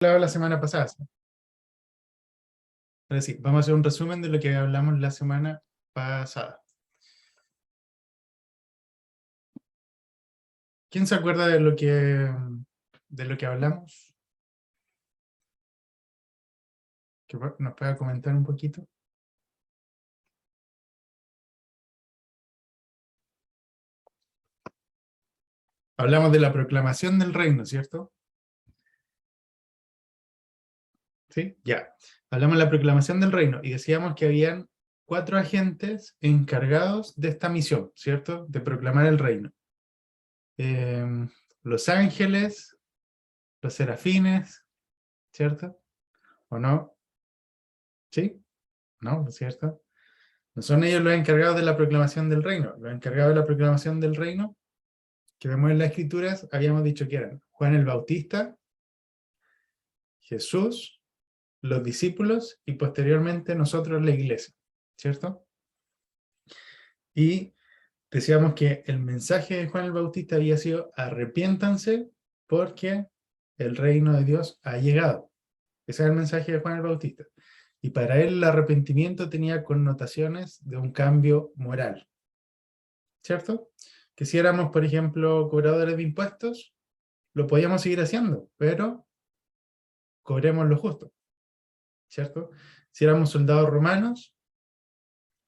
hablado la semana pasada. ¿Sí? Pero sí, vamos a hacer un resumen de lo que hablamos la semana pasada. ¿Quién se acuerda de lo que hablamos? Que nos pueda comentar un poquito. Hablamos de la proclamación del reino, ¿cierto? ¿Sí? Ya. Hablamos de la proclamación del reino y decíamos que habían 4 agentes encargados de esta misión, ¿cierto? De proclamar el reino. Los ángeles, los serafines, ¿cierto? ¿O no? ¿Sí? ¿No? ¿No es cierto? No son ellos los encargados de la proclamación del reino. Los encargados de la proclamación del reino, que vemos en las escrituras, habíamos dicho que eran Juan el Bautista, Jesús, los discípulos y posteriormente nosotros la iglesia, ¿cierto? Y decíamos que el mensaje de Juan el Bautista había sido: arrepiéntanse porque el reino de Dios ha llegado. Ese es el mensaje de Juan el Bautista. Y para él el arrepentimiento tenía connotaciones de un cambio moral, ¿cierto? Que si éramos, por ejemplo, cobradores de impuestos, lo podíamos seguir haciendo, pero cobremos lo justo, ¿cierto? Si éramos soldados romanos,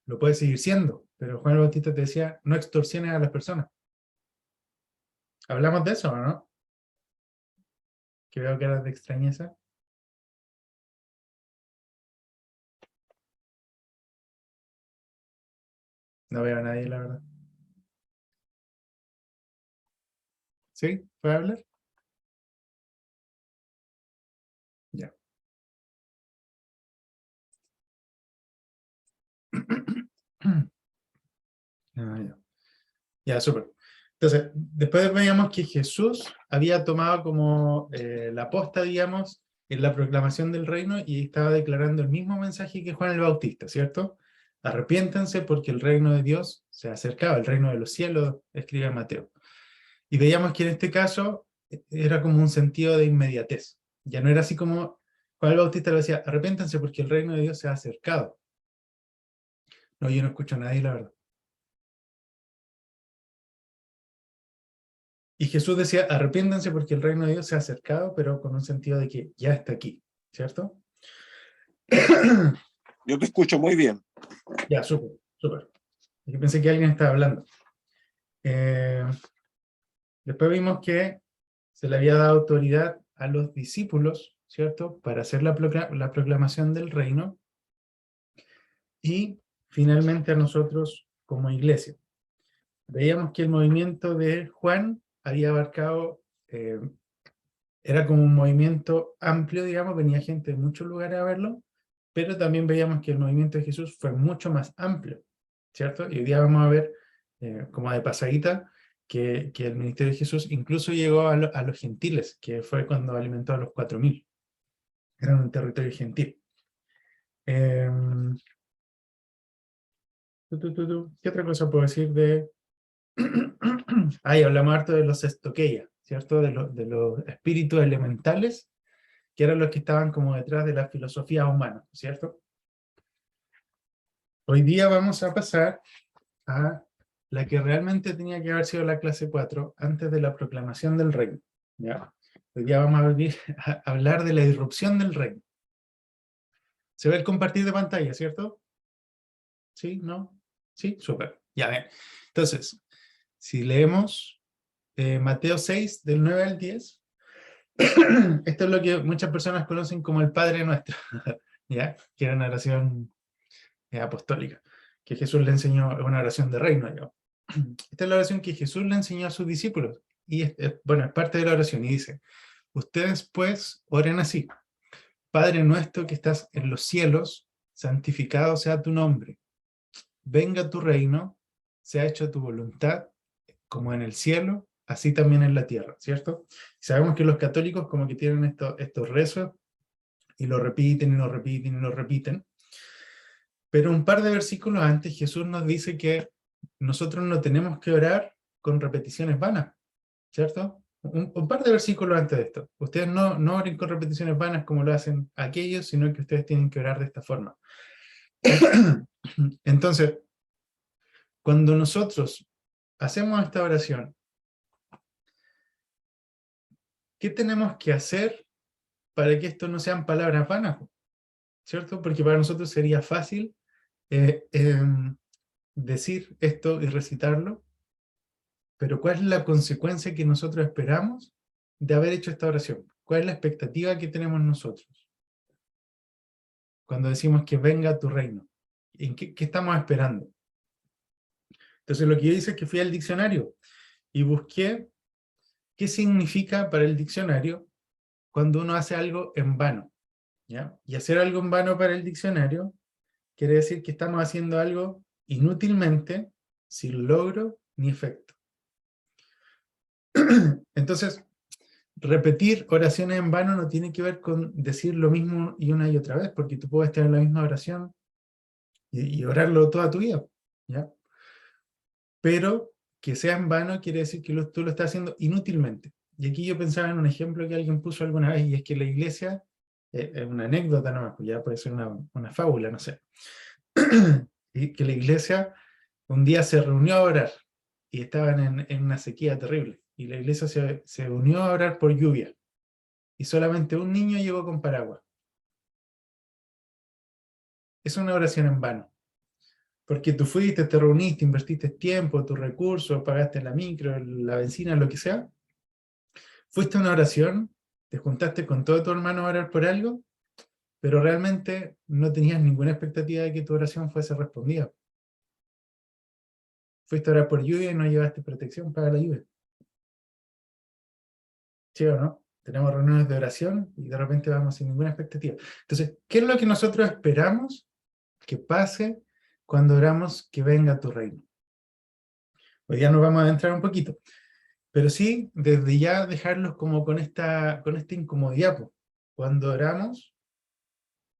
lo puedes seguir siendo, pero Juan el Bautista te decía: no extorsiones a las personas. ¿Hablamos de eso o no? Que veo que eras de extrañeza. No veo a nadie, la verdad. ¿Sí? ¿Puede hablar? Ya. Ya. Ya, súper. Entonces, después veíamos que Jesús había tomado como la posta, digamos, en la proclamación del reino y estaba declarando el mismo mensaje que Juan el Bautista, ¿cierto? Arrepiéntanse porque el reino de Dios se ha acercado, el reino de los cielos, escribe Mateo. Y veíamos que en este caso era como un sentido de inmediatez. Ya no era así como Juan el Bautista le decía: arrepiéntanse porque el reino de Dios se ha acercado. No, yo no escucho a nadie, la verdad. Y Jesús decía: arrepiéntanse porque el reino de Dios se ha acercado, pero con un sentido de que ya está aquí, ¿cierto? Yo te escucho muy bien. Ya, súper, súper. Yo pensé que alguien estaba hablando. Eh, Después vimos que se le había dado autoridad a los discípulos, ¿cierto? Para hacer la proclamación del reino. Y finalmente a nosotros como iglesia. Veíamos que el movimiento de Juan había abarcado, era como un movimiento amplio, digamos, venía gente de muchos lugares a verlo, pero también veíamos que el movimiento de Jesús fue mucho más amplio, ¿cierto? Y hoy día vamos a ver, como de pasadita, que el ministerio de Jesús incluso llegó a los gentiles, que fue cuando alimentó a los 4000. Era un territorio gentil. Eh, ¿Qué otra cosa puedo decir de...? Ahí hablamos harto de los estoqueia, ¿cierto? De los espíritus elementales, que eran los que estaban como detrás de la filosofía humana, ¿cierto? Hoy día vamos a pasar a la que realmente tenía que haber sido la clase 4 antes de la proclamación del reino, ¿ya? Hoy día vamos a hablar de la irrupción del reino. ¿Se ve el compartir de pantalla, cierto? ¿Sí? ¿No? ¿Sí? Súper. Ya ven. Entonces, si leemos Mateo 6, del 9 al 10, esto es lo que muchas personas conocen como el Padre Nuestro, ¿ya? Que era una oración apostólica, que Jesús le enseñó, una oración de reino, digamos. Esta es la oración que Jesús le enseñó a sus discípulos, y bueno, es parte de la oración, y dice: ustedes pues oren así: Padre nuestro que estás en los cielos, santificado sea tu nombre, venga tu reino, sea hecha tu voluntad, como en el cielo, así también en la tierra, ¿cierto? Sabemos que los católicos como que tienen estos rezos, y lo repiten, y lo repiten, y lo repiten, pero un par de versículos antes Jesús nos dice que nosotros no tenemos que orar con repeticiones vanas, ¿cierto? un par de versículos antes de esto. Ustedes no oren con repeticiones vanas como lo hacen aquellos, sino que ustedes tienen que orar de esta forma. Entonces, cuando nosotros hacemos esta oración, ¿qué tenemos que hacer para que esto no sean palabras vanas? ¿Cierto? Porque para nosotros sería fácil decir esto y recitarlo, pero ¿cuál es la consecuencia que nosotros esperamos de haber hecho esta oración? ¿Cuál es la expectativa que tenemos nosotros cuando decimos que venga tu reino? ¿En qué estamos esperando? Entonces lo que yo hice es que fui al diccionario y busqué qué significa para el diccionario cuando uno hace algo en vano, ¿ya? Y hacer algo en vano para el diccionario quiere decir que estamos haciendo algo inútilmente, sin logro ni efecto. Entonces, repetir oraciones en vano no tiene que ver con decir lo mismo y una y otra vez, porque tú puedes tener la misma oración y orarlo toda tu vida, ¿ya? Pero que sea en vano quiere decir que tú lo estás haciendo inútilmente. Y aquí yo pensaba en un ejemplo que alguien puso alguna vez, y es que la iglesia, es una anécdota nomás, pues ya puede ser una fábula, no sé. Y que la iglesia un día se reunió a orar, y estaban en una sequía terrible, y la iglesia se unió a orar por lluvia, y solamente un niño llegó con paraguas. Es una oración en vano. Porque tú fuiste, te reuniste, invertiste tiempo, tus recursos, pagaste la micro, la benzina, lo que sea. Fuiste a una oración, te juntaste con todo tu hermano a orar por algo, pero realmente no tenías ninguna expectativa de que tu oración fuese respondida. Fuiste a orar por lluvia y no llevaste protección para la lluvia. ¿Sí o no? Tenemos reuniones de oración y de repente vamos sin ninguna expectativa. Entonces, ¿qué es lo que nosotros esperamos que pase cuando oramos que venga tu reino? Hoy día nos vamos a adentrar un poquito. Pero sí, desde ya dejarlos como con esta incomodidad, po. Cuando oramos,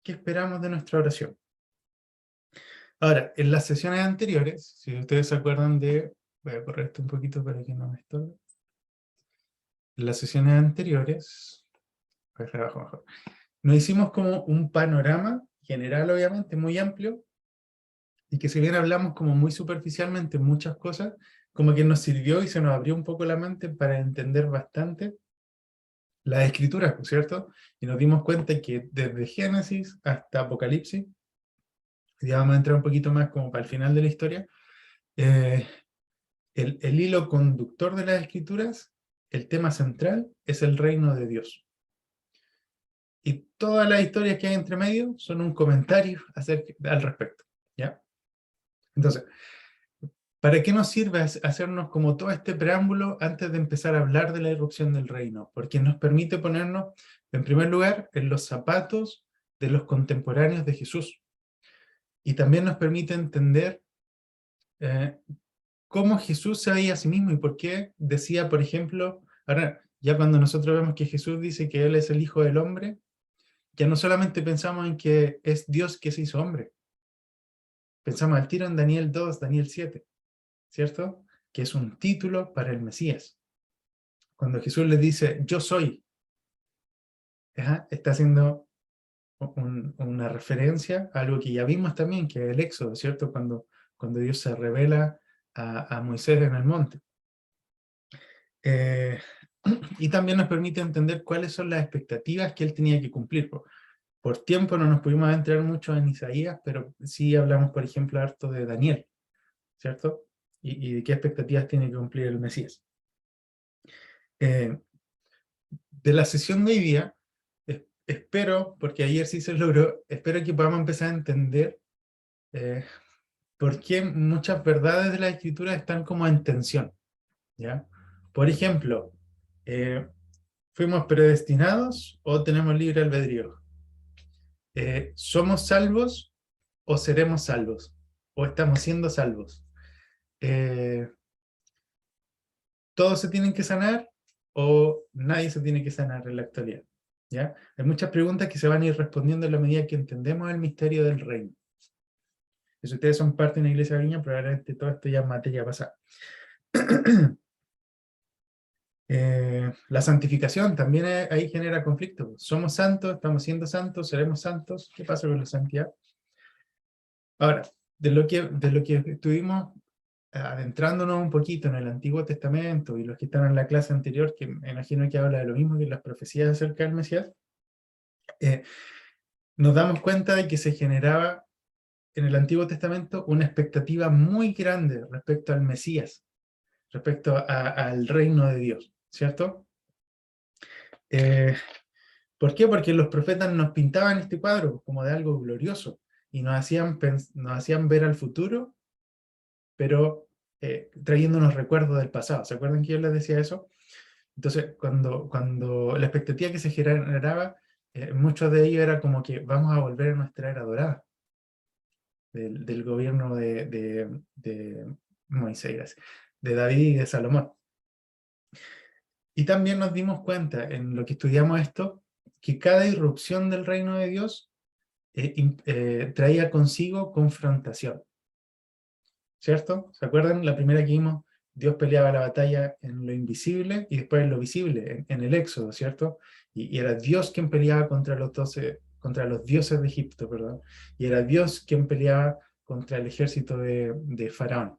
¿qué esperamos de nuestra oración? Ahora, en las sesiones anteriores, si ustedes se acuerdan voy a correr esto un poquito para que no me estorbe. En las sesiones anteriores, voy a dejar abajo mejor, nos hicimos como un panorama general, obviamente, muy amplio, y que si bien hablamos como muy superficialmente muchas cosas, como que nos sirvió y se nos abrió un poco la mente para entender bastante las escrituras, ¿cierto? Y nos dimos cuenta que desde Génesis hasta Apocalipsis, ya vamos a entrar un poquito más como para el final de la historia, eh, el hilo conductor de las escrituras, el tema central, es el reino de Dios. Y todas las historias que hay entre medio son un comentario al respecto, ¿ya? Entonces, ¿para qué nos sirve hacernos como todo este preámbulo antes de empezar a hablar de la irrupción del reino? Porque nos permite ponernos, en primer lugar, en los zapatos de los contemporáneos de Jesús. Y también nos permite entender eh, cómo Jesús se veía a sí mismo y por qué decía, por ejemplo, ahora, ya cuando nosotros vemos que Jesús dice que Él es el Hijo del Hombre, ya no solamente pensamos en que es Dios que se hizo hombre, pensamos al tiro en Daniel 2, Daniel 7, ¿cierto? Que es un título para el Mesías. Cuando Jesús le dice, yo soy, está haciendo una referencia a algo que ya vimos también, que es el Éxodo, ¿cierto? Cuando Dios se revela a Moisés en el monte. Y también nos permite entender cuáles son las expectativas que él tenía que cumplir. Por tiempo no nos pudimos adentrar mucho en Isaías, pero sí hablamos, por ejemplo, harto de Daniel, ¿cierto? Y de qué expectativas tiene que cumplir el Mesías. De la sesión de hoy día, espero, porque ayer sí se logró, espero que podamos empezar a entender por qué muchas verdades de la Escritura están como en tensión, ¿ya? Por ejemplo, ¿fuimos predestinados o tenemos libre albedrío? ¿Somos salvos o seremos salvos? ¿O estamos siendo salvos? ¿Todos se tienen que sanar o nadie se tiene que sanar en la actualidad? ¿Ya? Hay muchas preguntas que se van a ir respondiendo en la medida que entendemos el misterio del reino. Si ustedes son parte de una iglesia viña, probablemente todo esto ya es materia pasada. La santificación también ahí genera conflicto. Somos santos, estamos siendo santos, seremos santos. ¿Qué pasa con la santidad? Ahora, de lo que estuvimos adentrándonos un poquito en el Antiguo Testamento y los que están en la clase anterior, que me imagino que habla de lo mismo que las profecías acerca del Mesías, eh, nos damos cuenta de que se generaba en el Antiguo Testamento una expectativa muy grande respecto al Mesías, respecto al reino de Dios, ¿cierto? Eh, ¿Por qué? Porque los profetas nos pintaban este cuadro como de algo glorioso y nos hacían ver al futuro, pero trayéndonos recuerdos del pasado. ¿Se acuerdan que yo les decía eso? Entonces, cuando la expectativa que se generaba, muchos de ellos era como que vamos a volver a nuestra era dorada del gobierno de Moisés, de David y de Salomón. Y también nos dimos cuenta en lo que estudiamos esto, que cada irrupción del reino de Dios traía consigo confrontación, ¿cierto? ¿Se acuerdan? La primera que vimos, Dios peleaba la batalla en lo invisible y después en lo visible, en el Éxodo, ¿cierto? Y era Dios quien peleaba contra los dioses de Egipto, perdón, y era Dios quien peleaba contra el ejército de Faraón.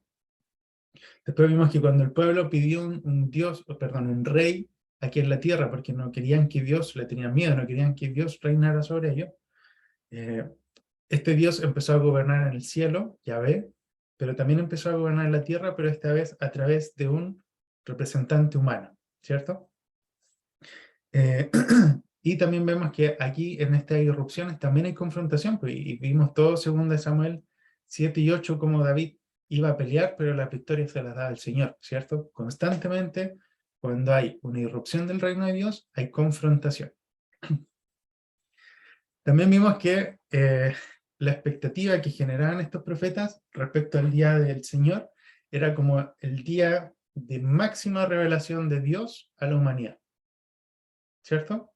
Después vimos que cuando el pueblo pidió un rey aquí en la tierra, porque no querían que Dios, le tenían miedo, no querían que Dios reinara sobre ellos, eh, este Dios empezó a gobernar en el cielo, Yahvé, pero también empezó a gobernar en la tierra, pero esta vez a través de un representante humano, ¿cierto? Eh, y también vemos que aquí en estas irrupciones también hay confrontación, pues, y vimos todo según de Samuel 7 y 8 como David iba a pelear, pero la victoria se las daba el Señor, ¿cierto? Constantemente, cuando hay una irrupción del reino de Dios, hay confrontación. También vimos que la expectativa que generaban estos profetas respecto al día del Señor era como el día de máxima revelación de Dios a la humanidad, ¿cierto?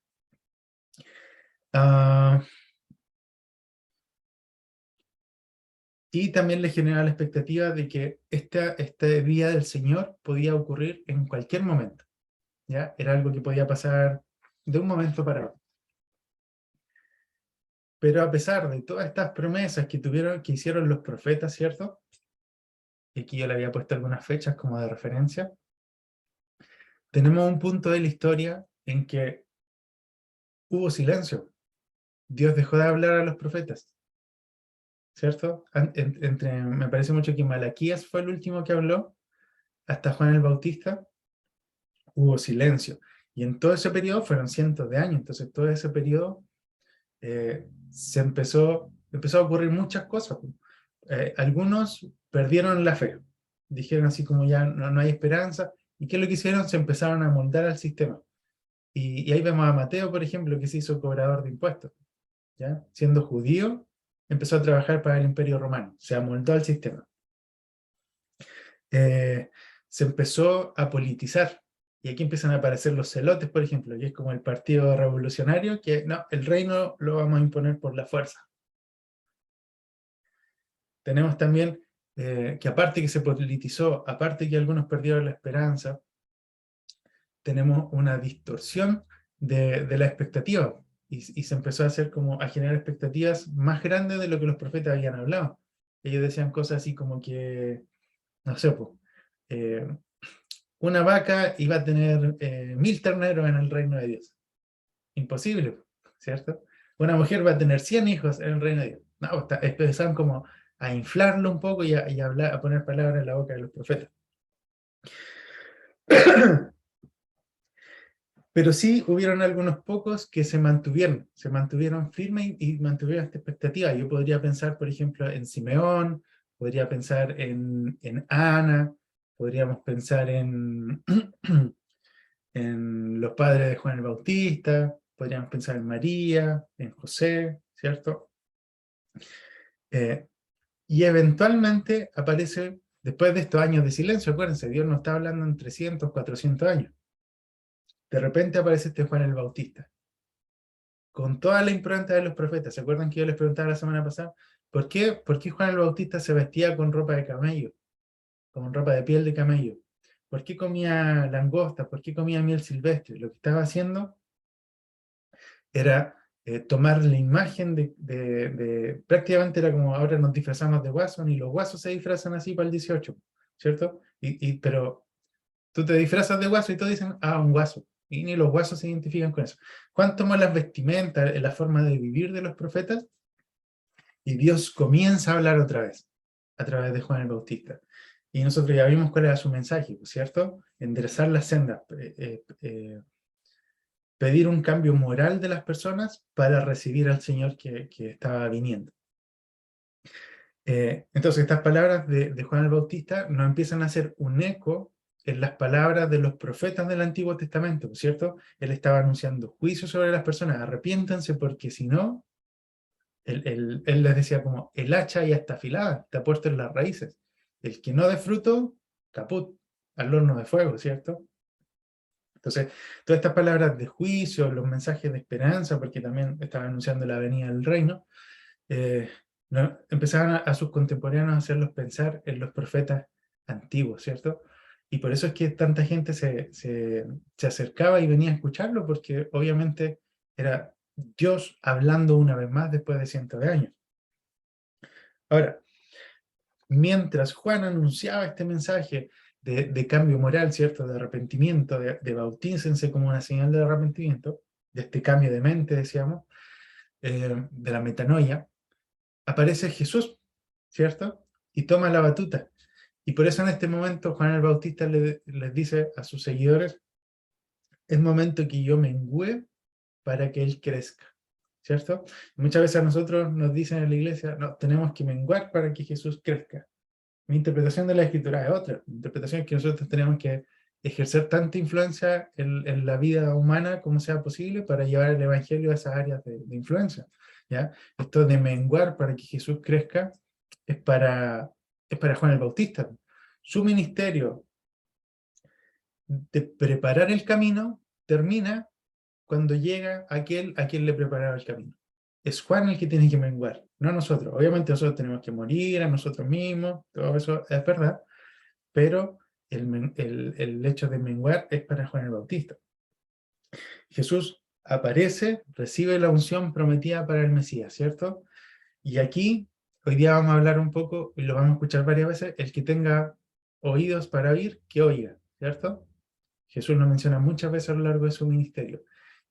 Y también le generaba la expectativa de que este día del Señor podía ocurrir en cualquier momento, ¿ya? Era algo que podía pasar de un momento para otro. Pero a pesar de todas estas promesas que hicieron los profetas, ¿cierto? Y aquí yo le había puesto algunas fechas como de referencia. Tenemos un punto de la historia en que hubo silencio. Dios dejó de hablar a los profetas, ¿cierto? Me parece mucho que Malaquías fue el último que habló, hasta Juan el Bautista, hubo silencio. Y en todo ese periodo fueron cientos de años, entonces todo ese periodo empezó a ocurrir muchas cosas. Algunos perdieron la fe, dijeron así como ya no hay esperanza, ¿y qué es lo que hicieron? Se empezaron a moldar al sistema. Y ahí vemos a Mateo, por ejemplo, que se hizo cobrador de impuestos, ¿ya? Siendo judío, empezó a trabajar para el Imperio Romano, se amoldó al sistema. Se empezó a politizar, y aquí empiezan a aparecer los celotes, por ejemplo, que es como el partido revolucionario, que no, el reino lo vamos a imponer por la fuerza. Tenemos también que aparte que se politizó, aparte que algunos perdieron la esperanza, tenemos una distorsión de la expectativa, y se empezó a hacer como a generar expectativas más grandes de lo que los profetas habían hablado. Ellos decían cosas así como que, no sé, pues, una vaca iba a tener 1000 terneros en el reino de Dios. Imposible, ¿cierto? Una mujer va a tener 100 hijos en el reino de Dios. No, empezaron como a inflarlo un poco y a poner palabras en la boca de los profetas. Pero sí hubieron algunos pocos que se mantuvieron firmes y mantuvieron esta expectativa. Yo podría pensar, por ejemplo, en Simeón, podría pensar en Ana, podríamos pensar en los padres de Juan el Bautista, podríamos pensar en María, en José, ¿cierto? Y eventualmente aparece, después de estos años de silencio, acuérdense, Dios no está hablando en 300, 400 años. De repente aparece este Juan el Bautista, con toda la impronta de los profetas. ¿Se acuerdan que yo les preguntaba la semana pasada? ¿Por qué Juan el Bautista se vestía con ropa de camello? Con ropa de piel de camello. ¿Por qué comía langosta? ¿Por qué comía miel silvestre? Lo que estaba haciendo era tomar la imagen prácticamente era como ahora nos disfrazamos de guasos, y los guasos se disfrazan así para el 18, ¿cierto? Pero tú te disfrazas de guaso y todos dicen, ah, un guaso. Y ni los guasos se identifican con eso. ¿Cuánto más las vestimentas, la forma de vivir de los profetas? Y Dios comienza a hablar otra vez, a través de Juan el Bautista. Y nosotros ya vimos cuál era su mensaje, ¿cierto? Enderezar las sendas, pedir un cambio moral de las personas para recibir al Señor que estaba viniendo. Entonces estas palabras de Juan el Bautista nos empiezan a hacer un eco en las palabras de los profetas del Antiguo Testamento, ¿cierto? Él estaba anunciando juicio sobre las personas, arrepiéntanse porque si no, él les decía como, el hacha ya está afilada, está puesto en las raíces. El que no dé fruto, caput, al horno de fuego, ¿cierto? Entonces, todas estas palabras de juicio, los mensajes de esperanza, porque también estaba anunciando la venida del reino, empezaban a sus contemporáneos a hacerlos pensar en los profetas antiguos, ¿cierto? Y por eso es que tanta gente se acercaba y venía a escucharlo, porque obviamente era Dios hablando una vez más después de cientos de años. Ahora, mientras Juan anunciaba este mensaje de cambio moral, ¿cierto? De arrepentimiento, de bautícense como una señal de arrepentimiento, de este cambio de mente, decíamos, de la metanoia, aparece Jesús, ¿cierto? Y toma la batuta. Y por eso en este momento Juan el Bautista les dice a sus seguidores, es momento que yo mengüe para que Él crezca, ¿cierto? Muchas veces a nosotros nos dicen en la iglesia, no, tenemos que menguar para que Jesús crezca. Mi interpretación de la Escritura es otra. Mi interpretación es que nosotros tenemos que ejercer tanta influencia en la vida humana como sea posible para llevar el Evangelio a esas áreas de influencia, ¿ya? Esto de menguar para que Jesús crezca es para Juan el Bautista. Su ministerio de preparar el camino termina cuando llega aquel a quien le preparaba el camino. Es Juan el que tiene que menguar, no nosotros. Obviamente nosotros tenemos que morir a nosotros mismos, todo eso es verdad, pero el hecho de menguar es para Juan el Bautista. Jesús aparece, recibe la unción prometida para el Mesías, ¿cierto? Y aquí, hoy día vamos a hablar un poco, y lo vamos a escuchar varias veces, el que tenga oídos para oír, que oiga, ¿cierto? Jesús lo menciona muchas veces a lo largo de su ministerio.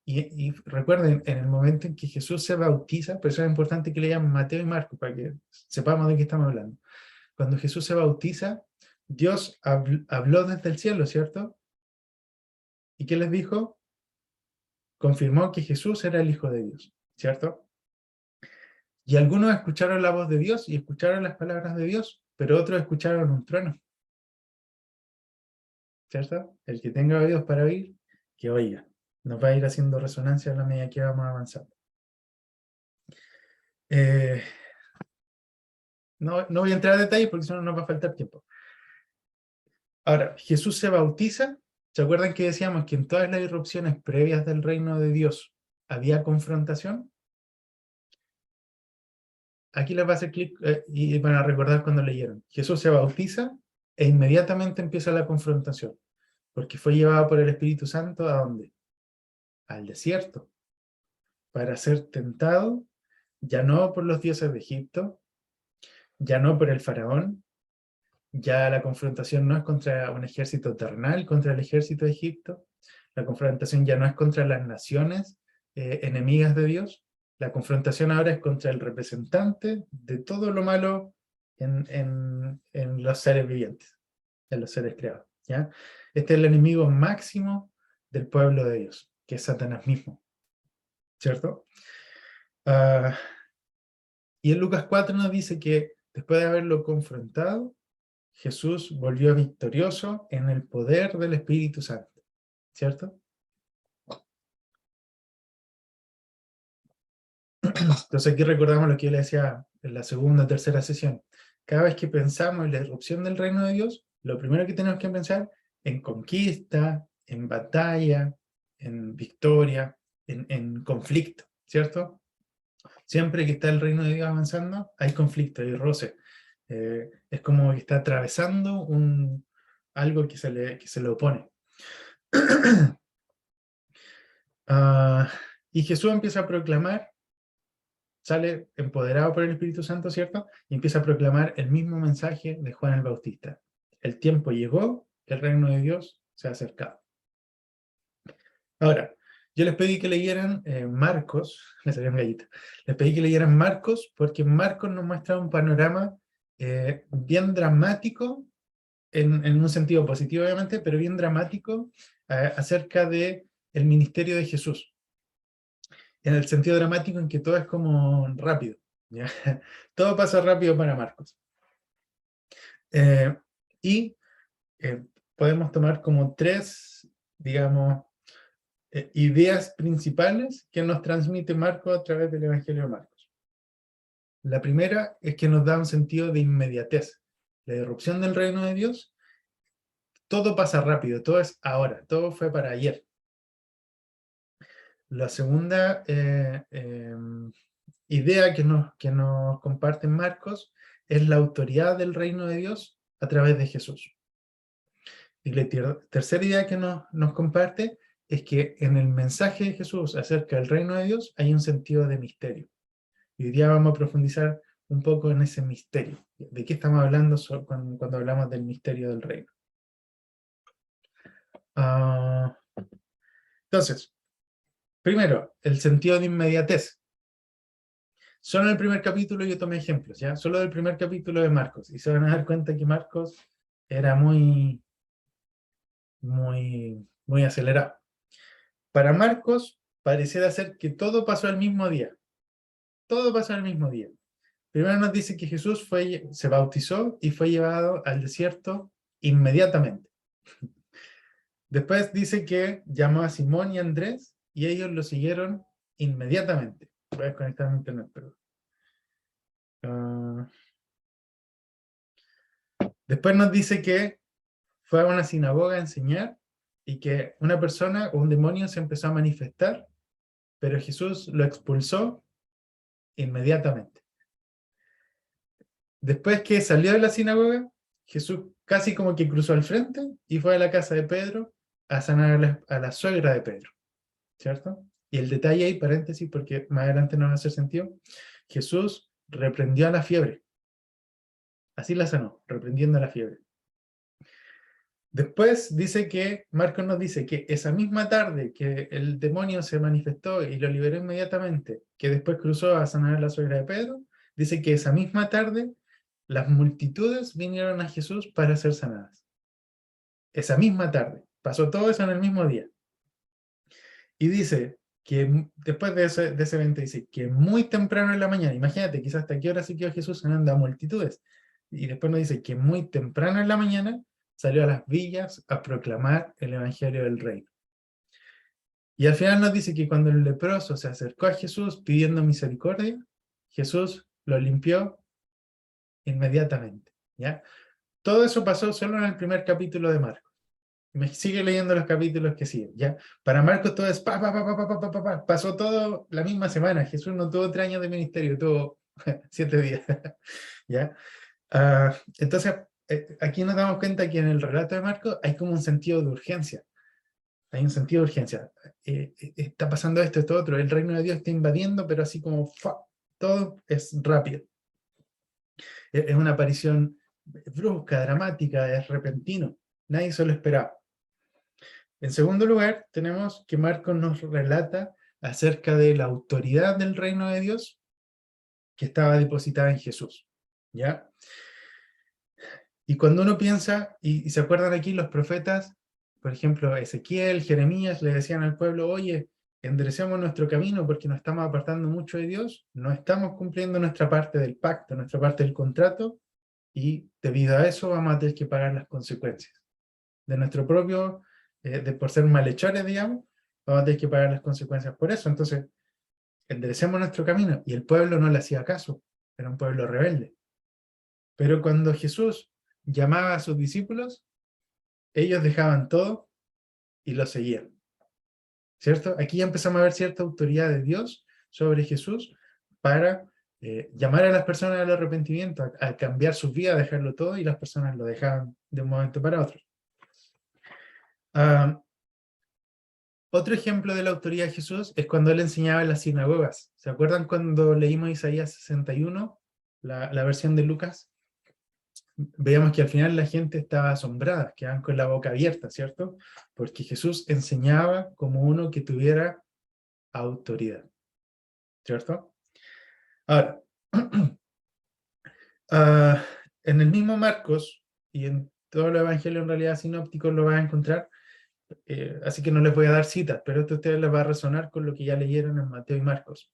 Y recuerden, en el momento en que Jesús se bautiza, por eso es importante que lean Mateo y Marcos, para que sepamos de qué estamos hablando. Cuando Jesús se bautiza, Dios habló desde el cielo, ¿cierto? ¿Y qué les dijo? Confirmó que Jesús era el Hijo de Dios, ¿cierto? Y algunos escucharon la voz de Dios y escucharon las palabras de Dios, pero otros escucharon un trueno, ¿cierto? El que tenga oídos para oír, que oiga. Nos va a ir haciendo resonancia a la medida que vamos avanzando. No voy a entrar a detalles porque si no nos va a faltar tiempo. Ahora, Jesús se bautiza. ¿Se acuerdan que decíamos que en todas las irrupciones previas del reino de Dios había confrontación? Aquí les va a hacer clic y van a recordar cuando leyeron. Jesús se bautiza e inmediatamente empieza la confrontación, porque fue llevado por el Espíritu Santo ¿a dónde? Al desierto, para ser tentado, ya no por los dioses de Egipto, ya no por el faraón, ya la confrontación no es contra un ejército terrenal, contra el ejército de Egipto, la confrontación ya no es contra las naciones enemigas de Dios, la confrontación ahora es contra el representante de todo lo malo en los seres vivientes, en los seres creados, ¿ya? Este es el enemigo máximo del pueblo de Dios, que es Satanás mismo, ¿cierto? Y en Lucas 4 nos dice que después de haberlo confrontado, Jesús volvió victorioso en el poder del Espíritu Santo, ¿cierto? Entonces aquí recordamos lo que yo le decía en la segunda o tercera sesión. Cada vez que pensamos en la irrupción del reino de Dios, lo primero que tenemos que pensar en conquista, en batalla, en victoria, en conflicto, ¿cierto? Siempre que está el reino de Dios avanzando, hay conflicto, hay roce. Es como que está atravesando algo que se le opone. Y Jesús empieza a proclamar, sale empoderado por el Espíritu Santo, ¿cierto? Y empieza a proclamar el mismo mensaje de Juan el Bautista. El tiempo llegó, el reino de Dios se ha acercado. Ahora, yo les pedí que leyeran Marcos, les salió un gallito, les pedí que leyeran Marcos porque Marcos nos muestra un panorama bien dramático, en un sentido positivo obviamente, pero bien dramático acerca de el ministerio de Jesús. En el sentido dramático en que todo es como rápido, ¿ya? Todo pasa rápido para Marcos. Y podemos tomar como tres, digamos, ideas principales que nos transmite Marcos a través del Evangelio de Marcos. La primera es que nos da un sentido de inmediatez. La irrupción del reino de Dios, todo pasa rápido, todo es ahora, todo fue para ayer. La segunda idea que nos comparte Marcos es la autoridad del reino de Dios a través de Jesús. Y la tercera idea que nos comparte es que en el mensaje de Jesús acerca del reino de Dios hay un sentido de misterio. Y hoy día vamos a profundizar un poco en ese misterio. ¿De qué estamos hablando cuando hablamos del misterio del reino? Entonces, primero, el sentido de inmediatez. Solo en el primer capítulo yo tomé ejemplos, ¿ya? Solo del primer capítulo de Marcos. Y se van a dar cuenta que Marcos era muy acelerado. Para Marcos, pareciera ser que todo pasó al mismo día. Todo pasó al mismo día. Primero nos dice que Jesús se bautizó y fue llevado al desierto inmediatamente. Después dice que llamó a Simón y a Andrés y ellos lo siguieron inmediatamente. Voy a desconectar mi internet, pero... Después nos dice que fue a una sinagoga a enseñar y que una persona o un demonio se empezó a manifestar, pero Jesús lo expulsó inmediatamente. Después que salió de la sinagoga, Jesús casi como que cruzó al frente y fue a la casa de Pedro a sanar a la suegra de Pedro, ¿cierto? Y el detalle ahí, paréntesis, porque más adelante no va a hacer sentido, Jesús reprendió a la fiebre. Así la sanó, reprendiendo a la fiebre. Después dice que, Marcos nos dice que esa misma tarde que el demonio se manifestó y lo liberó inmediatamente, que después cruzó a sanar a la suegra de Pedro, dice que esa misma tarde las multitudes vinieron a Jesús para ser sanadas. Esa misma tarde. Pasó todo eso en el mismo día. Y dice que después de ese evento, dice que muy temprano en la mañana, imagínate, quizás hasta qué hora se quedó Jesús sanando a multitudes. Y después nos dice que muy temprano en la mañana salió a las villas a proclamar el Evangelio del Reino. Y al final nos dice que cuando el leproso se acercó a Jesús pidiendo misericordia, Jesús lo limpió inmediatamente, ¿ya? Todo eso pasó solo en el primer capítulo de Marcos. Me sigue leyendo los capítulos que siguen, ¿ya? Para Marcos todo es pasó todo la misma semana. Jesús no tuvo 3 años de ministerio, tuvo 7 días, ¿ya? Entonces, aquí nos damos cuenta que en el relato de Marcos hay como un sentido de urgencia. Hay un sentido de urgencia. Está pasando esto otro. El reino de Dios está invadiendo, pero así como todo es rápido. Es una aparición brusca, dramática, es repentino. Nadie se lo esperaba. En segundo lugar, tenemos que Marcos nos relata acerca de la autoridad del reino de Dios que estaba depositada en Jesús, ¿ya? Y cuando uno piensa, y se acuerdan aquí los profetas, por ejemplo, Ezequiel, Jeremías, le decían al pueblo, oye, enderecemos nuestro camino porque nos estamos apartando mucho de Dios, no estamos cumpliendo nuestra parte del pacto, nuestra parte del contrato, y debido a eso vamos a tener que pagar las consecuencias de nuestro propio, por ser malhechores, digamos, vamos a tener que pagar las consecuencias por eso. Entonces, enderecemos nuestro camino, y el pueblo no le hacía caso, era un pueblo rebelde. Pero cuando Jesús llamaba a sus discípulos, ellos dejaban todo y lo seguían, ¿cierto? Aquí ya empezamos a ver cierta autoridad de Dios sobre Jesús para llamar a las personas al arrepentimiento, a cambiar sus vidas, a dejarlo todo, y las personas lo dejaban de un momento para otro. Ah, otro ejemplo de la autoridad de Jesús es cuando él enseñaba en las sinagogas. ¿Se acuerdan cuando leímos Isaías 61, la versión de Lucas? Veíamos que al final la gente estaba asombrada, quedaban con la boca abierta, ¿cierto? Porque Jesús enseñaba como uno que tuviera autoridad, ¿cierto? Ahora, ah, en el mismo Marcos y en todos los evangelios en realidad sinópticos lo van a encontrar, así que no les voy a dar citas, pero esto a ustedes les va a resonar con lo que ya leyeron en Mateo y Marcos.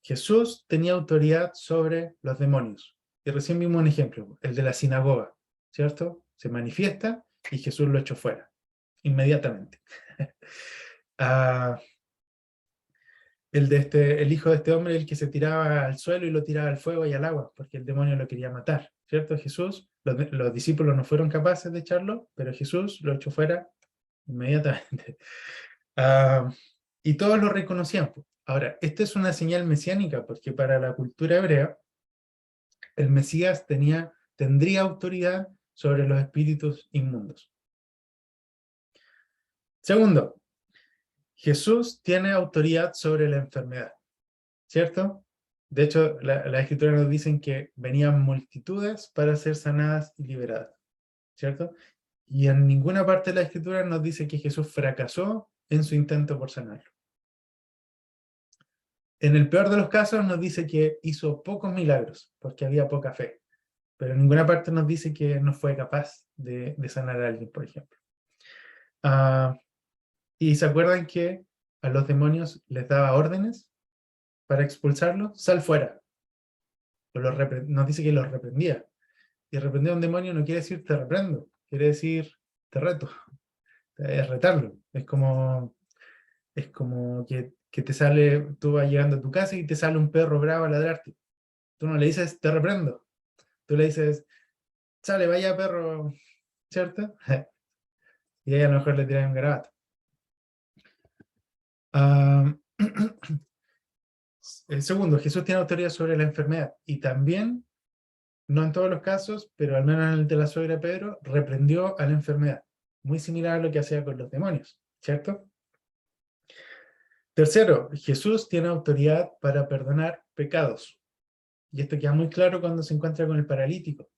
Jesús tenía autoridad sobre los demonios. Y recién vimos un ejemplo, el de la sinagoga, ¿cierto? Se manifiesta y Jesús lo echó fuera, inmediatamente. Ah, el hijo de este hombre, el que se tiraba al suelo y lo tiraba al fuego y al agua, porque el demonio lo quería matar, ¿cierto? Jesús, los discípulos no fueron capaces de echarlo, pero Jesús lo echó fuera inmediatamente. Ah, y todos lo reconocían. Ahora, esta es una señal mesiánica, porque para la cultura hebrea, el Mesías tendría autoridad sobre los espíritus inmundos. Segundo, Jesús tiene autoridad sobre la enfermedad, ¿cierto? De hecho, las escrituras nos dicen que venían multitudes para ser sanadas y liberadas, ¿cierto? Y en ninguna parte de la escritura nos dice que Jesús fracasó en su intento por sanarlo. En el peor de los casos nos dice que hizo pocos milagros, porque había poca fe. Pero en ninguna parte nos dice que no fue capaz de sanar a alguien, por ejemplo. Ah, y se acuerdan que a los demonios les daba órdenes para expulsarlos, sal fuera. Nos dice que los reprendía. Y reprender a un demonio no quiere decir te reprendo, quiere decir te reto, es retarlo. Es como que te sale, tú vas llegando a tu casa y te sale un perro bravo a ladrarte. Tú no le dices te reprendo, tú le dices sale, vaya perro, ¿cierto? Y ahí a lo mejor le tiran un garabato. Ah, el segundo, Jesús tiene autoridad sobre la enfermedad y también, no en todos los casos, pero al menos en el de la suegra de Pedro, reprendió a la enfermedad. Muy similar a lo que hacía con los demonios, ¿cierto? Tercero, Jesús tiene autoridad para perdonar pecados. Y esto queda muy claro cuando se encuentra con el paralítico.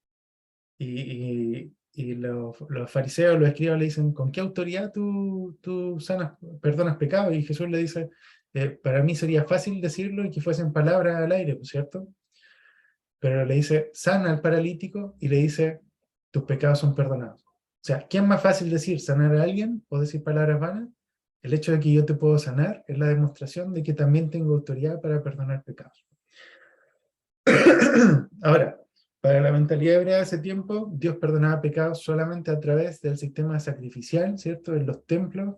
Y los fariseos, los escribas le dicen, ¿con qué autoridad tú perdonas pecados? Y Jesús le dice, para mí sería fácil decirlo y que fuesen palabras al aire, ¿cierto? Pero le dice, sana al paralítico y le dice, tus pecados son perdonados. O sea, ¿qué es más fácil decir, sanar a alguien o decir palabras vanas? El hecho de que yo te puedo sanar es la demostración de que también tengo autoridad para perdonar pecados. Ahora, para la mentalidad hebrea de ese tiempo, Dios perdonaba pecados solamente a través del sistema sacrificial, ¿cierto? En los templos,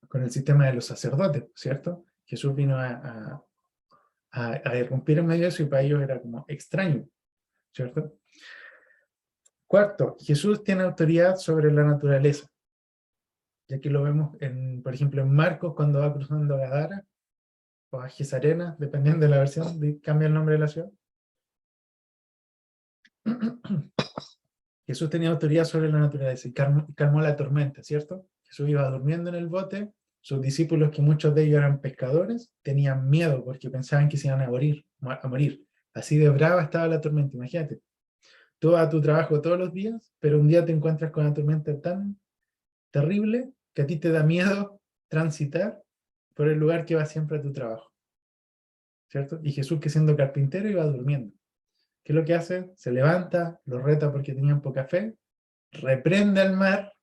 con el sistema de los sacerdotes, ¿cierto? Jesús vino a irrumpir en medio de eso y para ellos era como extraño, ¿cierto? Cuarto, Jesús tiene autoridad sobre la naturaleza. Y aquí lo vemos, por ejemplo, en Marcos, cuando va cruzando a Gadara, o a Gesarena, dependiendo de la versión, cambia el nombre de la ciudad. Jesús tenía autoridad sobre la naturaleza y calmó la tormenta, ¿cierto? Jesús iba durmiendo en el bote, sus discípulos, que muchos de ellos eran pescadores, tenían miedo porque pensaban que se iban a morir. Así de brava estaba la tormenta, imagínate. Tú vas a tu trabajo todos los días, pero un día te encuentras con una tormenta tan terrible que a ti te da miedo transitar por el lugar que va siempre a tu trabajo, ¿cierto? Y Jesús, que siendo carpintero, iba durmiendo. ¿Qué es lo que hace? Se levanta, los reta porque tenían poca fe, reprende al mar,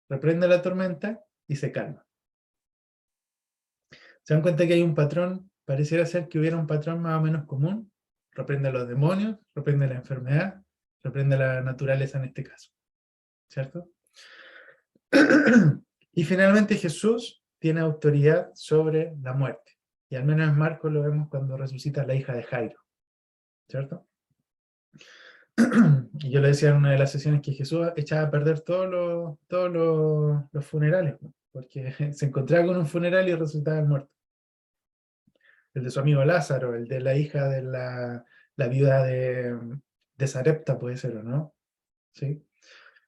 reprende la tormenta y se calma. ¿Se dan cuenta que hay un patrón? Pareciera ser que hubiera un patrón más o menos común. Reprende a los demonios, reprende la enfermedad, reprende la naturaleza en este caso, ¿cierto? Y finalmente Jesús tiene autoridad sobre la muerte. Y al menos en Marcos lo vemos cuando resucita a la hija de Jairo, ¿cierto? Y yo le decía en una de las sesiones que Jesús echaba a perder todos los funerales, porque se encontraba con un funeral y resucitaba el muerto. El de su amigo Lázaro, el de la hija de la viuda de Sarepta, puede ser, ¿o no? ¿Sí?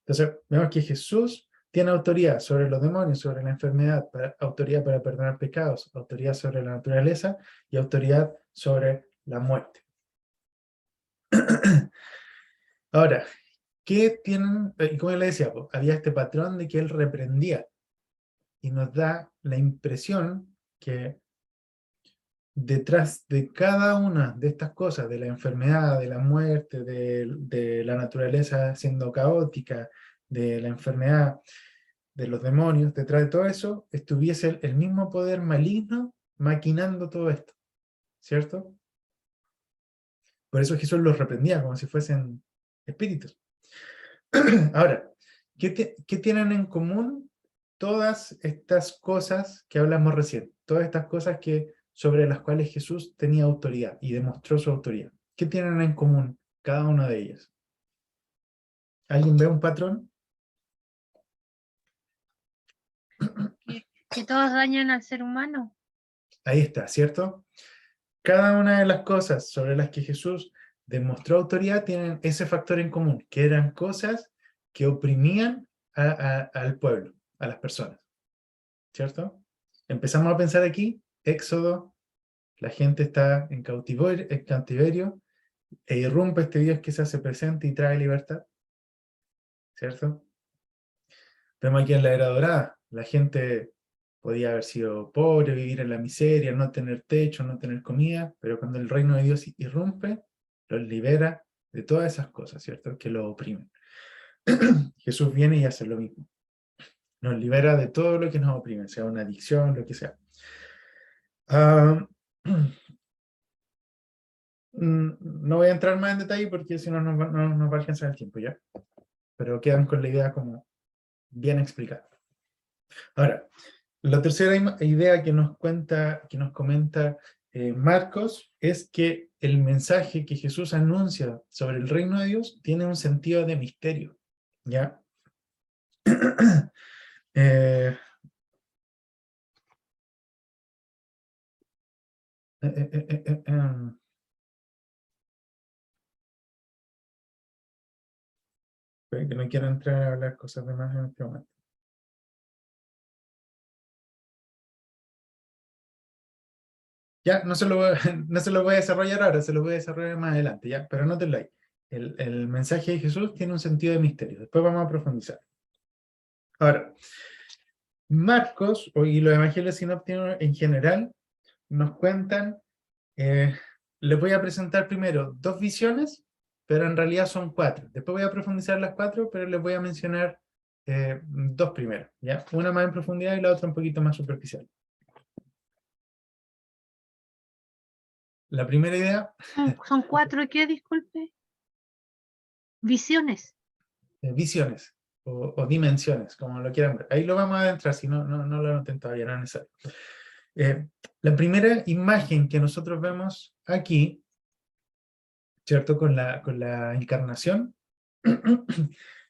Entonces, vemos que Jesús tiene autoridad sobre los demonios, sobre la enfermedad, autoridad para perdonar pecados, autoridad sobre la naturaleza y autoridad sobre la muerte. Ahora, ¿qué tienen? Como le decía, pues, había este patrón de que él reprendía y nos da la impresión que detrás de cada una de estas cosas, de la enfermedad, de la muerte, de la naturaleza siendo caótica, de la enfermedad, de los demonios, detrás de todo eso, estuviese el mismo poder maligno maquinando todo esto, ¿cierto? Por eso Jesús los reprendía como si fuesen espíritus. Ahora, ¿qué tienen en común todas estas cosas que hablamos recién? Todas estas cosas sobre las cuales Jesús tenía autoridad y demostró su autoridad. ¿Qué tienen en común cada una de ellas? ¿Alguien ve un patrón? Que todos dañan al ser humano. Ahí está, ¿cierto? Cada una de las cosas sobre las que Jesús demostró autoridad tienen ese factor en común, que eran cosas que oprimían al pueblo, a las personas, ¿cierto? Empezamos a pensar aquí, Éxodo, la gente está en cautiverio, e irrumpe este Dios que se hace presente y trae libertad, ¿cierto? Vemos aquí en la era dorada, la gente podía haber sido pobre, vivir en la miseria, no tener techo, no tener comida, pero cuando el reino de Dios irrumpe, los libera de todas esas cosas, ¿cierto? Que lo oprimen. Jesús viene y hace lo mismo. Nos libera de todo lo que nos oprime, sea una adicción, lo que sea. No voy a entrar más en detalle porque si no nos va a alcanzar el tiempo, ¿ya? Pero quedan con la idea como bien explicada. Ahora, la tercera idea que nos comenta Marcos es que el mensaje que Jesús anuncia sobre el reino de Dios tiene un sentido de misterio, ¿ya? eh, eh, eh, eh, eh, em, que no quiero entrar a hablar cosas de más en este momento. Ya, no se lo voy a desarrollar ahora, se lo voy a desarrollar más adelante, ¿ya? Pero anótenlo ahí. El mensaje de Jesús tiene un sentido de misterio. Después vamos a profundizar. Ahora, Marcos, y los evangelios sinópticos en general, nos cuentan, les voy a presentar primero dos visiones, pero en realidad son cuatro. Después voy a profundizar las cuatro, pero les voy a mencionar dos primero, ¿ya? Una más en profundidad y la otra un poquito más superficial. La primera idea... Son cuatro, ¿qué? Disculpe. Visiones. Visiones o dimensiones, como lo quieran ver. Ahí lo vamos a adentrar, si no lo anoten todavía, no es necesario. La primera imagen que nosotros vemos aquí, ¿cierto? Con la encarnación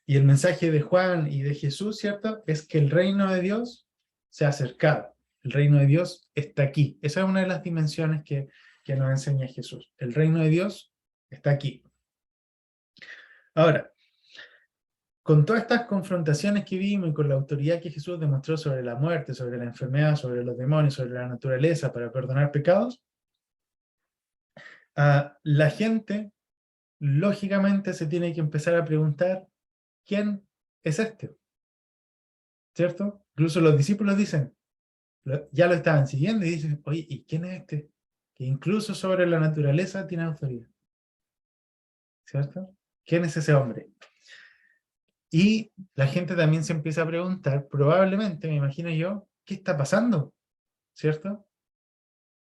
y el mensaje de Juan y de Jesús, ¿cierto? Es que el reino de Dios se ha acercado. El reino de Dios está aquí. Esa es una de las dimensiones que nos enseña Jesús. El reino de Dios está aquí. Ahora, con todas estas confrontaciones que vimos y con la autoridad que Jesús demostró sobre la muerte, sobre la enfermedad, sobre los demonios, sobre la naturaleza para perdonar pecados, la gente lógicamente se tiene que empezar a preguntar, ¿quién es este? ¿Cierto? Incluso los discípulos dicen, ya lo estaban siguiendo y dicen, oye, ¿y quién es este? Que incluso sobre la naturaleza tiene autoridad. ¿Cierto? ¿Quién es ese hombre? Y la gente también se empieza a preguntar, probablemente, me imagino yo, ¿qué está pasando? ¿Cierto?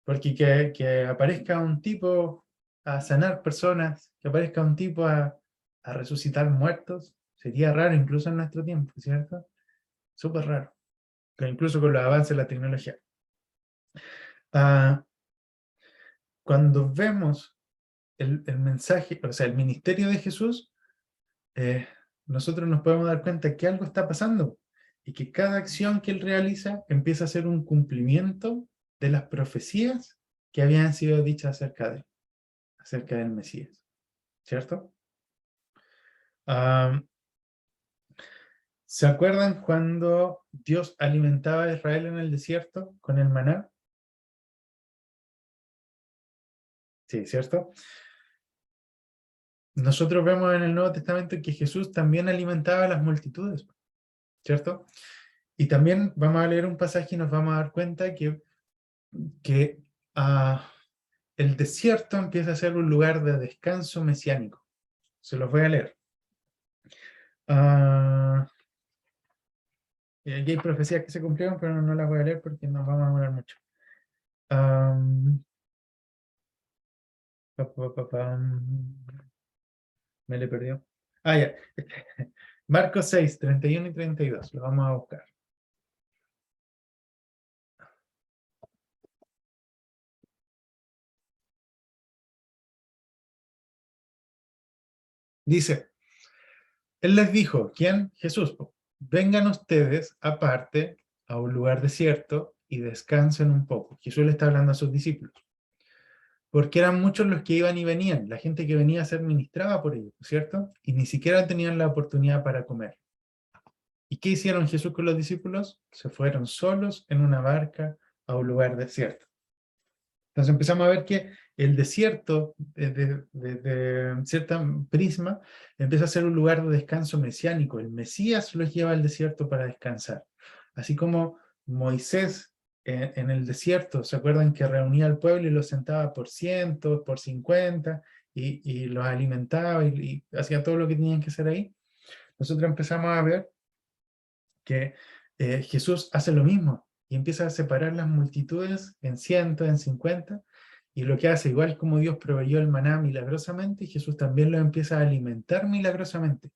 Porque que aparezca un tipo a sanar personas, que aparezca un tipo a resucitar muertos, sería raro incluso en nuestro tiempo, ¿cierto? Súper raro, pero incluso con los avances de la tecnología. Cuando vemos el mensaje, o sea, el ministerio de Jesús, nosotros nos podemos dar cuenta que algo está pasando y que cada acción que él realiza empieza a ser un cumplimiento de las profecías que habían sido dichas acerca del Mesías, ¿cierto? ¿Se acuerdan cuando Dios alimentaba a Israel en el desierto con el maná? Sí, ¿cierto? Nosotros vemos en el Nuevo Testamento que Jesús también alimentaba a las multitudes, ¿cierto? Y también vamos a leer un pasaje y nos vamos a dar cuenta que el desierto empieza a ser un lugar de descanso mesiánico. Se los voy a leer. Y aquí hay profecías que se cumplieron, pero no las voy a leer porque nos vamos a demorar mucho. Me le perdió. Ya. Marcos 6, 31 y 32. Lo vamos a buscar. Dice, Él les dijo, ¿quién? Jesús. Vengan ustedes aparte a un lugar desierto y descansen un poco. Jesús le está hablando a sus discípulos. Porque eran muchos los que iban y venían, la gente que venía a ser ministrada por ellos, ¿cierto? Y ni siquiera tenían la oportunidad para comer. ¿Y qué hicieron Jesús con los discípulos? Se fueron solos en una barca a un lugar desierto. Entonces empezamos a ver que el desierto, de cierta prisma, empieza a ser un lugar de descanso mesiánico. El Mesías los lleva al desierto para descansar. Así como Moisés en el desierto, ¿se acuerdan que reunía al pueblo y los sentaba por cientos, por 50, y los alimentaba y hacía todo lo que tenían que hacer ahí? Nosotros empezamos a ver que Jesús hace lo mismo y empieza a separar las multitudes en cientos, en 50, y lo que hace, igual como Dios proveyó el maná milagrosamente, Jesús también lo empieza a alimentar milagrosamente.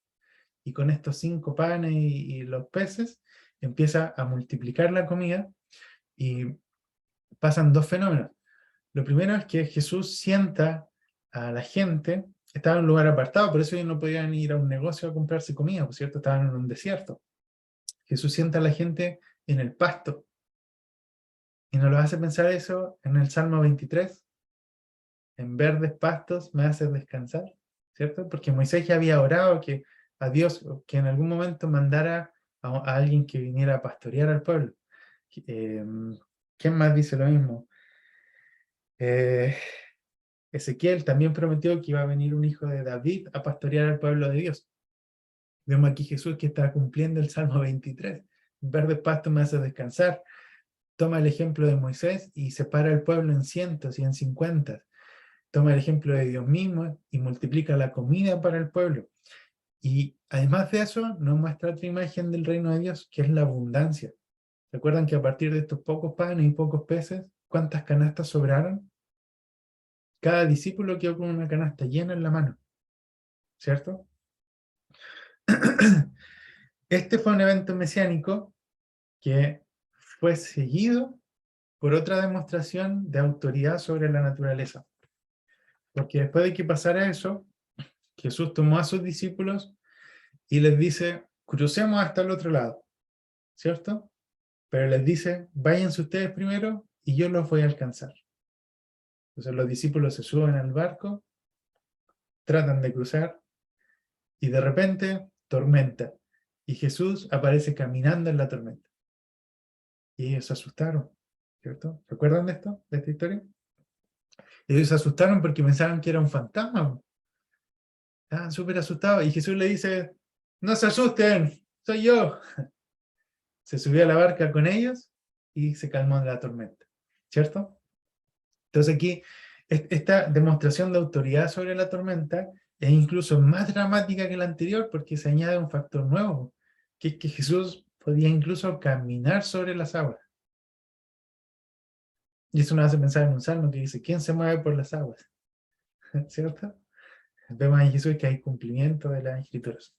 Y con estos 5 panes y los peces, empieza a multiplicar la comida y pasan 2 fenómenos. Lo primero es que Jesús sienta a la gente, estaba en un lugar apartado, por eso ellos no podían ir a un negocio a comprarse comida, por cierto, estaban en un desierto. Jesús sienta a la gente en el pasto. Y nos lo hace pensar eso en el Salmo 23. En verdes pastos me haces descansar, ¿cierto? Porque Moisés ya había orado que a Dios, que en algún momento mandara a alguien que viniera a pastorear al pueblo. ¿Quién más dice lo mismo? Ezequiel también prometió que iba a venir un hijo de David a pastorear al pueblo de Dios. Vemos aquí Jesús que está cumpliendo el Salmo 23. Verdes pastos me hace descansar. Toma el ejemplo de Moisés y separa el pueblo en cientos y en 50. Toma el ejemplo de Dios mismo y multiplica la comida para el pueblo. Y además de eso, nos muestra otra imagen del reino de Dios, que es la abundancia. ¿Recuerdan que a partir de estos pocos panes y pocos peces, cuántas canastas sobraron? Cada discípulo quedó con una canasta llena en la mano, ¿cierto? Este fue un evento mesiánico que fue seguido por otra demostración de autoridad sobre la naturaleza. Porque después de que pasara eso, Jesús tomó a sus discípulos y les dice, crucemos hasta el otro lado, ¿cierto? Pero les dice, váyanse ustedes primero y yo los voy a alcanzar. Entonces los discípulos se suben al barco, tratan de cruzar y de repente tormenta. Y Jesús aparece caminando en la tormenta. Y ellos se asustaron, ¿cierto? ¿Recuerdan de esto, de esta historia? Ellos se asustaron porque pensaban que era un fantasma. Estaban súper asustados. Y Jesús le dice, no se asusten, soy yo. Se subió a la barca con ellos y se calmó de la tormenta, ¿cierto? Entonces aquí, esta demostración de autoridad sobre la tormenta es incluso más dramática que la anterior porque se añade un factor nuevo, que es que Jesús podía incluso caminar sobre las aguas. Y eso nos hace pensar en un salmo que dice, ¿quién se mueve por las aguas? ¿Cierto? Vemos en Jesús que hay cumplimiento de las escrituras.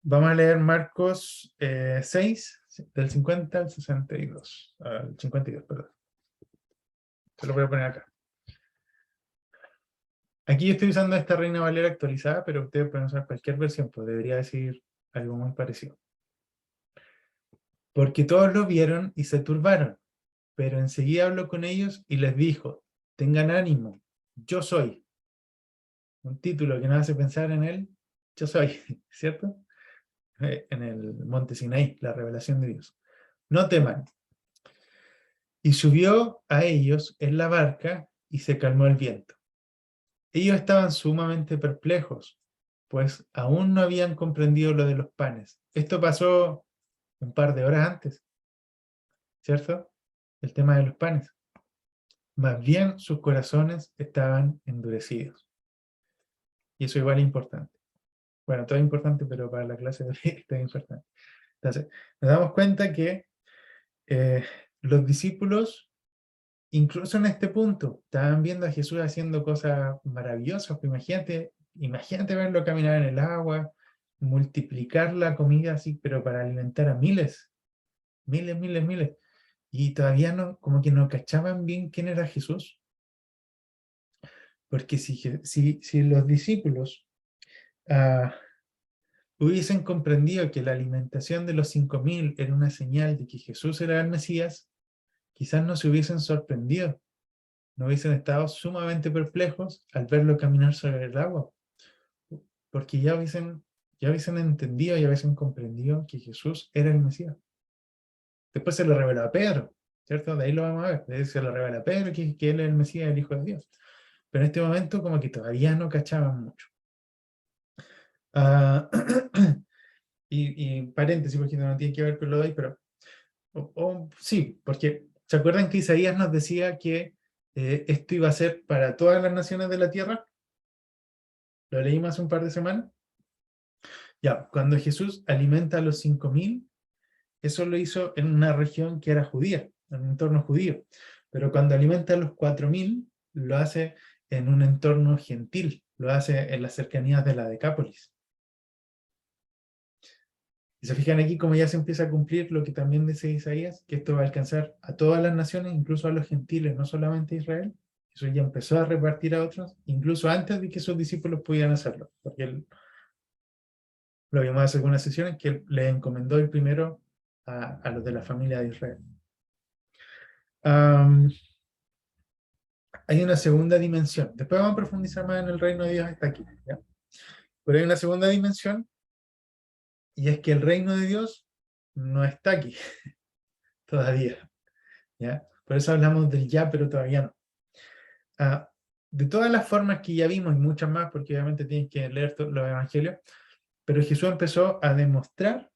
Vamos a leer Marcos 6, del 50 al 62. Al 52, perdón. Se lo voy a poner acá. Aquí yo estoy usando esta Reina Valera actualizada, pero ustedes pueden usar cualquier versión, pues debería decir algo muy parecido. Porque todos lo vieron y se turbaron, pero enseguida habló con ellos y les dijo, tengan ánimo, yo soy. Un título que nos hace pensar en él, yo soy, ¿cierto? En el monte Sinaí, la revelación de Dios. No teman. Y subió a ellos en la barca y se calmó el viento. Ellos estaban sumamente perplejos, pues aún no habían comprendido lo de los panes. Esto pasó un par de horas antes, ¿cierto? El tema de los panes. Más bien sus corazones estaban endurecidos. Y eso igual es importante. Bueno, todo es importante, pero para la clase de hoy esto es importante. Entonces, nos damos cuenta que eh, los discípulos, incluso en este punto, estaban viendo a Jesús haciendo cosas maravillosas. Pues imagínate verlo caminar en el agua, multiplicar la comida así, pero para alimentar a miles, miles, miles, miles. Y todavía no, como que no cachaban bien quién era Jesús. Porque si los discípulos ah, hubiesen comprendido que la alimentación de los 5.000 era una señal de que Jesús era el Mesías, quizás no se hubiesen sorprendido, no hubiesen estado sumamente perplejos al verlo caminar sobre el agua, porque ya hubiesen entendido, ya hubiesen comprendido que Jesús era el Mesías. Después se lo reveló a Pedro, ¿cierto? De ahí lo vamos a ver. De ahí se lo revela a Pedro que él es el Mesías, el Hijo de Dios. Pero en este momento como que todavía no cachaban mucho. Ah, y paréntesis, porque no tiene que ver con lo de hoy, pero sí, porque ¿se acuerdan que Isaías nos decía que esto iba a ser para todas las naciones de la tierra? Lo leímos hace un par de semanas. Ya, cuando Jesús alimenta a los 5.000, eso lo hizo en una región que era judía, en un entorno judío. Pero cuando alimenta a los 4.000, lo hace en un entorno gentil, lo hace en las cercanías de la Decápolis. Y se fijan aquí como ya se empieza a cumplir lo que también dice Isaías, que esto va a alcanzar a todas las naciones, incluso a los gentiles, no solamente a Israel. Eso ya empezó a repartir a otros, incluso antes de que sus discípulos pudieran hacerlo, porque él, lo vimos hace algunas sesiones, que él le encomendó el primero a los de la familia de Israel. Hay una segunda dimensión. Después vamos a profundizar más en el reino de Dios hasta aquí, ¿ya? Pero hay una segunda dimensión, y es que el reino de Dios no está aquí todavía, ¿ya? Por eso hablamos del ya, pero todavía no. De todas las formas que ya vimos, y muchas más, porque obviamente tienes que leer los evangelios, pero Jesús empezó a demostrar,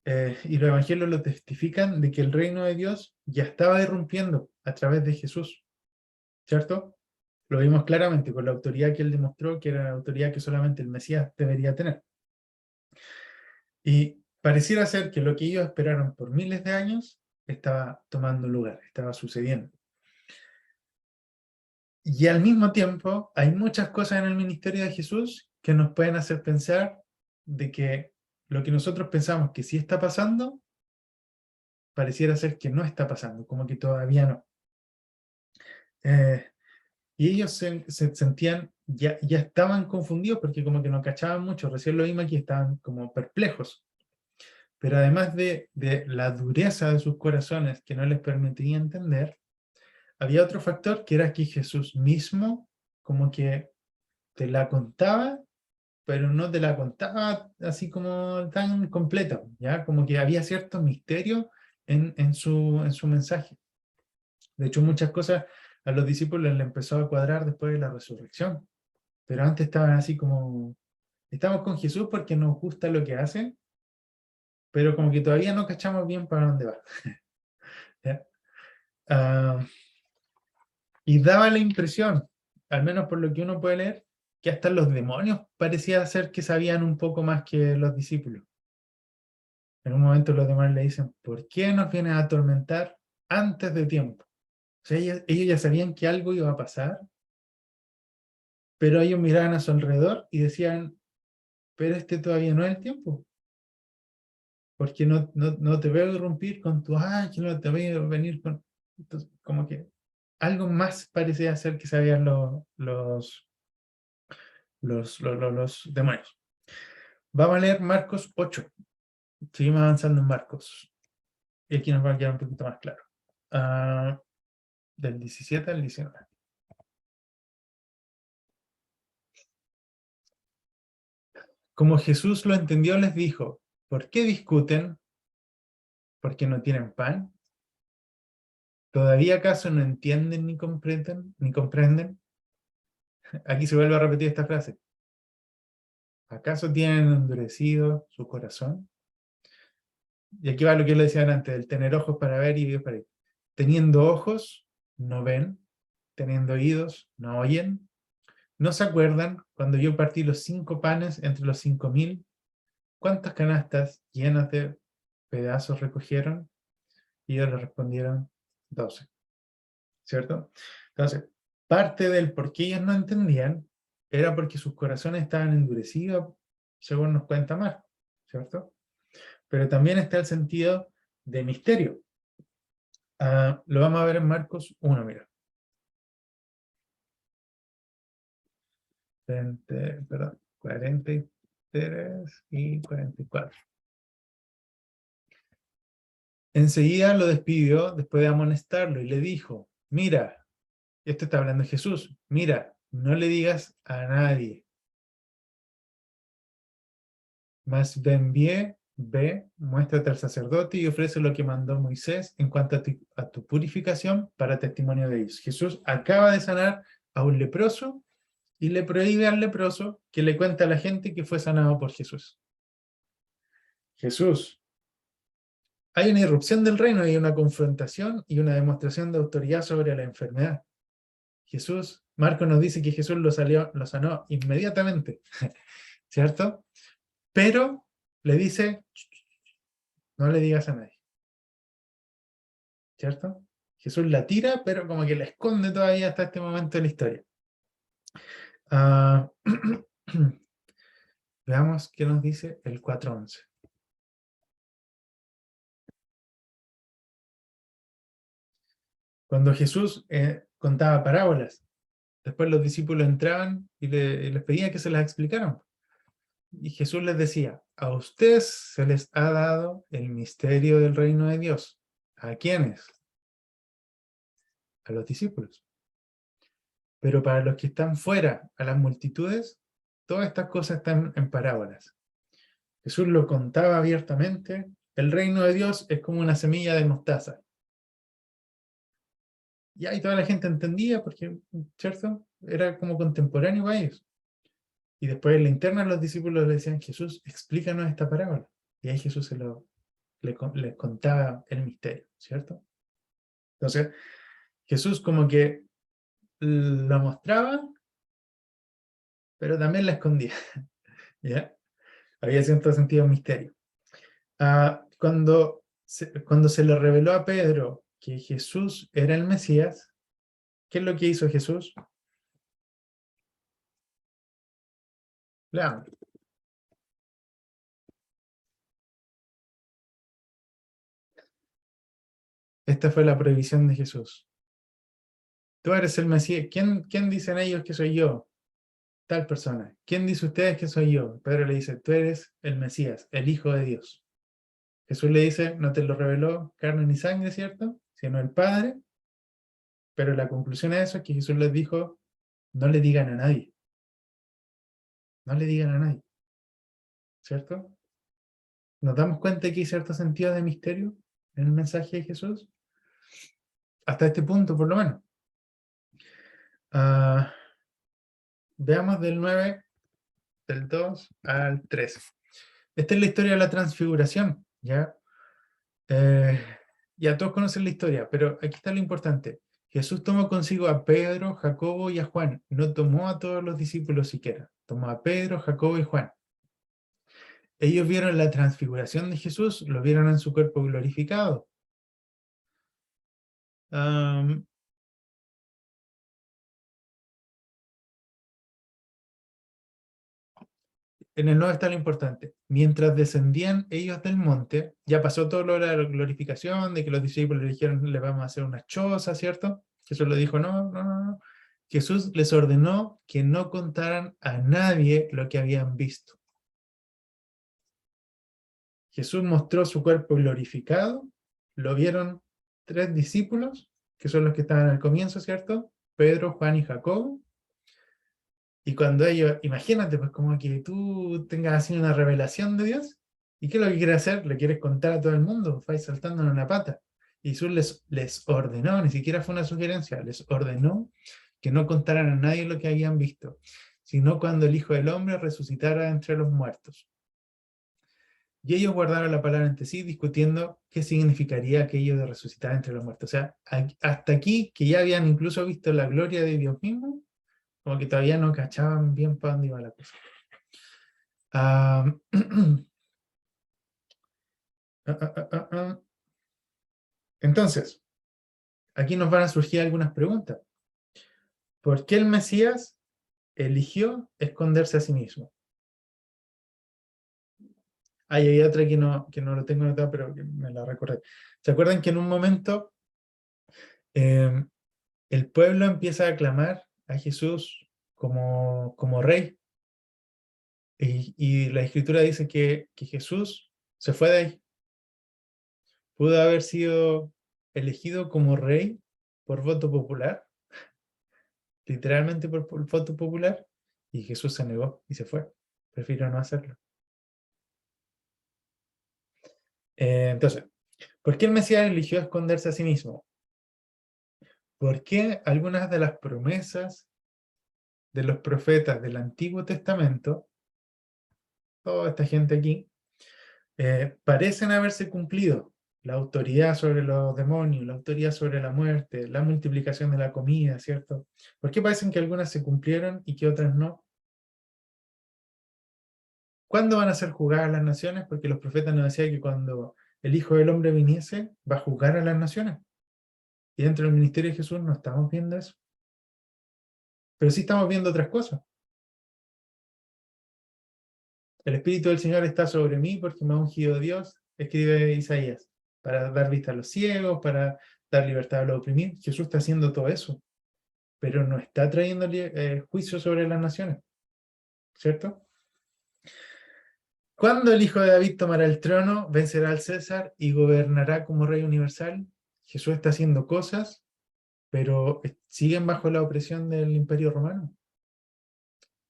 y los evangelios lo testifican, de que el reino de Dios ya estaba irrumpiendo a través de Jesús, ¿cierto? Lo vimos claramente con la autoridad que él demostró, que era la autoridad que solamente el Mesías debería tener. Y pareciera ser que lo que ellos esperaron por miles de años estaba tomando lugar, estaba sucediendo. Y al mismo tiempo, hay muchas cosas en el ministerio de Jesús que nos pueden hacer pensar de que lo que nosotros pensamos que sí está pasando, pareciera ser que no está pasando, como que todavía no. Y ellos se sentían, ya estaban confundidos porque como que no cachaban mucho, recién lo vimos aquí, estaban como perplejos. Pero además de la dureza de sus corazones que no les permitía entender, había otro factor que era que Jesús mismo como que te la contaba, pero no te la contaba así como tan completa, ¿ya? Como que había cierto misterio en su mensaje. De hecho, muchas cosas a los discípulos les empezó a cuadrar después de la resurrección, pero antes estaban así como, estamos con Jesús porque nos gusta lo que hace, pero como que todavía no cachamos bien para dónde va. ¿Ya? Ah, y daba la impresión, al menos por lo que uno puede leer, que hasta los demonios parecía ser que sabían un poco más que los discípulos. En un momento los demás le dicen, ¿por qué nos vienes a atormentar antes de tiempo? O sea, ellos ya sabían que algo iba a pasar, pero ellos miraban a su alrededor y decían, pero este todavía no es el tiempo, porque no te veo irrumpir con tu, que no te veo venir con... Entonces, como que algo más parecía ser que sabían los demonios. Vamos a leer Marcos 8. Seguimos avanzando en Marcos. Y aquí nos va a quedar un poquito más claro. Del 17 al 19. Como Jesús lo entendió, les dijo, ¿por qué discuten? ¿Porque no tienen pan? ¿Todavía acaso no entienden ni comprenden? Aquí se vuelve a repetir esta frase. ¿Acaso tienen endurecido su corazón? Y aquí va lo que le decían antes, el tener ojos para ver y oídos para oír. Teniendo ojos, no ven. Teniendo oídos, no oyen. ¿No se acuerdan cuando yo partí los 5 panes entre los 5.000? ¿Cuántas canastas llenas de pedazos recogieron? Y ellos le respondieron 12. ¿Cierto? Entonces, parte del por qué ellos no entendían era porque sus corazones estaban endurecidos, según nos cuenta Marcos, ¿cierto? Pero también está el sentido de misterio. Lo vamos a ver en Marcos 1, mira. 43 y 44. Enseguida lo despidió después de amonestarlo y le dijo, mira, esto está hablando Jesús, mira, no le digas a nadie, mas ve, muéstrate al sacerdote y ofrece lo que mandó Moisés en cuanto a tu purificación para testimonio de ellos. Jesús acaba de sanar a un leproso y le prohíbe al leproso que le cuente a la gente que fue sanado por Jesús. Jesús. Hay una irrupción del reino, hay una confrontación y una demostración de autoridad sobre la enfermedad. Jesús, Marcos nos dice que Jesús lo sanó inmediatamente, ¿cierto? Pero le dice, no le digas a nadie, ¿cierto? Jesús la tira, pero como que la esconde todavía hasta este momento de la historia. Veamos qué nos dice el 4:11. Cuando Jesús contaba parábolas, después los discípulos entraban y les pedían que se las explicaran. Y Jesús les decía, a ustedes se les ha dado el misterio del reino de Dios. ¿A quiénes? A los discípulos. Pero para los que están fuera, a las multitudes, todas estas cosas están en parábolas. Jesús lo contaba abiertamente. El reino de Dios es como una semilla de mostaza. Y ahí toda la gente entendía, porque, ¿cierto? Era como contemporáneo a ellos. Y después en la interna los discípulos le decían, Jesús, explícanos esta parábola. Y ahí Jesús les contaba el misterio, ¿cierto? Entonces, Jesús como que lo mostraba, pero también la escondía, ¿ya? Había cierto sentido de misterio. Cuando se le reveló a Pedro que Jesús era el Mesías, ¿qué es lo que hizo Jesús? Leamos. Esta fue la prohibición de Jesús. Tú eres el Mesías. ¿Quién dicen ellos que soy yo? Tal persona. ¿Quién dice ustedes que soy yo? Pedro le dice, tú eres el Mesías, el Hijo de Dios. Jesús le dice, no te lo reveló carne ni sangre, ¿cierto? Sino el Padre. Pero la conclusión de eso es que Jesús les dijo, no le digan a nadie. No le digan a nadie. ¿Cierto? ¿Nos damos cuenta de que hay cierto sentido de misterio en el mensaje de Jesús? Hasta este punto, por lo menos. Veamos del 9, del 2 al 3. Esta es la historia de la transfiguración, ¿ya? Ya todos conocen la historia, pero aquí está lo importante. Jesús tomó consigo a Pedro, Jacobo y a Juan. No tomó a todos los discípulos siquiera. Tomó a Pedro, Jacobo y Juan. Ellos vieron la transfiguración de Jesús, lo vieron en su cuerpo glorificado. En el 9 está lo importante. Mientras descendían ellos del monte, ya pasó todo lo de la glorificación, de que los discípulos le dijeron, le vamos a hacer una choza, ¿cierto? Jesús le dijo, no, no, no, no. Jesús les ordenó que no contaran a nadie lo que habían visto. Jesús mostró su cuerpo glorificado, lo vieron 3 discípulos, que son los que estaban al comienzo, ¿cierto? Pedro, Juan y Jacobo. Y cuando ellos, imagínate, pues como que tú tengas así una revelación de Dios, ¿y qué es lo que quieres hacer? Le quieres contar a todo el mundo, vais saltando en una pata. Y Jesús les ordenó, ni siquiera fue una sugerencia, les ordenó que no contaran a nadie lo que habían visto, sino cuando el Hijo del Hombre resucitara entre los muertos. Y ellos guardaron la palabra entre sí, discutiendo qué significaría aquello de resucitar entre los muertos. O sea, hasta aquí, que ya habían incluso visto la gloria de Dios mismo, como que todavía no cachaban bien para dónde iba la cosa. Ah, Entonces, aquí nos van a surgir algunas preguntas. ¿Por qué el Mesías eligió esconderse a sí mismo? Hay otra que no lo tengo anotado, pero que me la recordé. ¿Se acuerdan que en un momento eh, el pueblo empieza a aclamar a Jesús como rey? Y la escritura dice que Jesús se fue de ahí. Pudo haber sido elegido como rey por voto popular, literalmente por voto popular, y Jesús se negó y se fue. Prefirió no hacerlo. Entonces, ¿por qué el Mesías eligió esconderse a sí mismo? ¿Por qué algunas de las promesas de los profetas del Antiguo Testamento, toda esta gente aquí, parecen haberse cumplido? La autoridad sobre los demonios, la autoridad sobre la muerte, la multiplicación de la comida, ¿cierto? ¿Por qué parecen que algunas se cumplieron y que otras no? ¿Cuándo van a ser juzgadas las naciones? Porque los profetas nos decían que cuando el Hijo del Hombre viniese, va a juzgar a las naciones. Y dentro del ministerio de Jesús no estamos viendo eso. Pero sí estamos viendo otras cosas. El Espíritu del Señor está sobre mí porque me ha ungido Dios, escribe Isaías, para dar vista a los ciegos, para dar libertad a los oprimidos. Jesús está haciendo todo eso, pero no está trayendo juicio sobre las naciones, ¿cierto? Cuando el Hijo de David tomará el trono, vencerá al César y gobernará como Rey universal. Jesús está haciendo cosas, pero siguen bajo la opresión del Imperio Romano.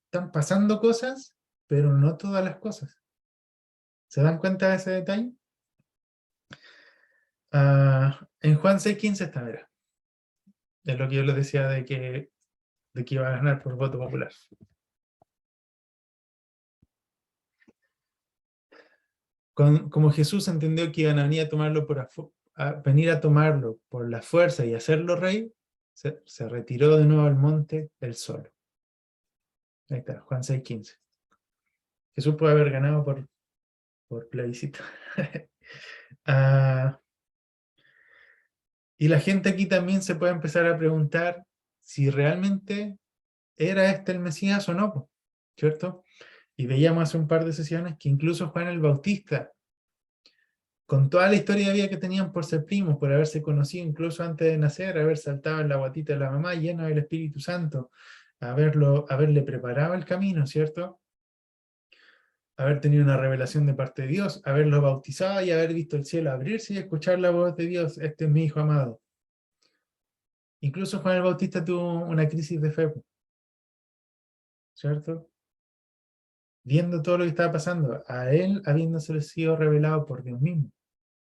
Están pasando cosas, pero no todas las cosas. ¿Se dan cuenta de ese detalle? En Juan 6:15 está, mira. Es lo que yo les decía de que iba a ganar por voto popular. Como Jesús entendió que iban a venir a tomarlo venir a tomarlo por la fuerza y hacerlo rey, se retiró de nuevo al monte él solo. Ahí está, Juan 6:15. Jesús puede haber ganado por plebiscito. Ah, y la gente aquí también se puede empezar a preguntar si realmente era este el Mesías o no, po, ¿cierto? Y veíamos hace un par de sesiones que incluso Juan el Bautista, con toda la historia de vida que tenían por ser primos, por haberse conocido incluso antes de nacer, haber saltado en la guatita de la mamá lleno del Espíritu Santo, haberle preparado el camino, ¿cierto? Haber tenido una revelación de parte de Dios, haberlo bautizado y haber visto el cielo abrirse y escuchar la voz de Dios, este es mi hijo amado. Incluso Juan el Bautista tuvo una crisis de fe, ¿cierto? Viendo todo lo que estaba pasando, a él habiéndose sido revelado por Dios mismo.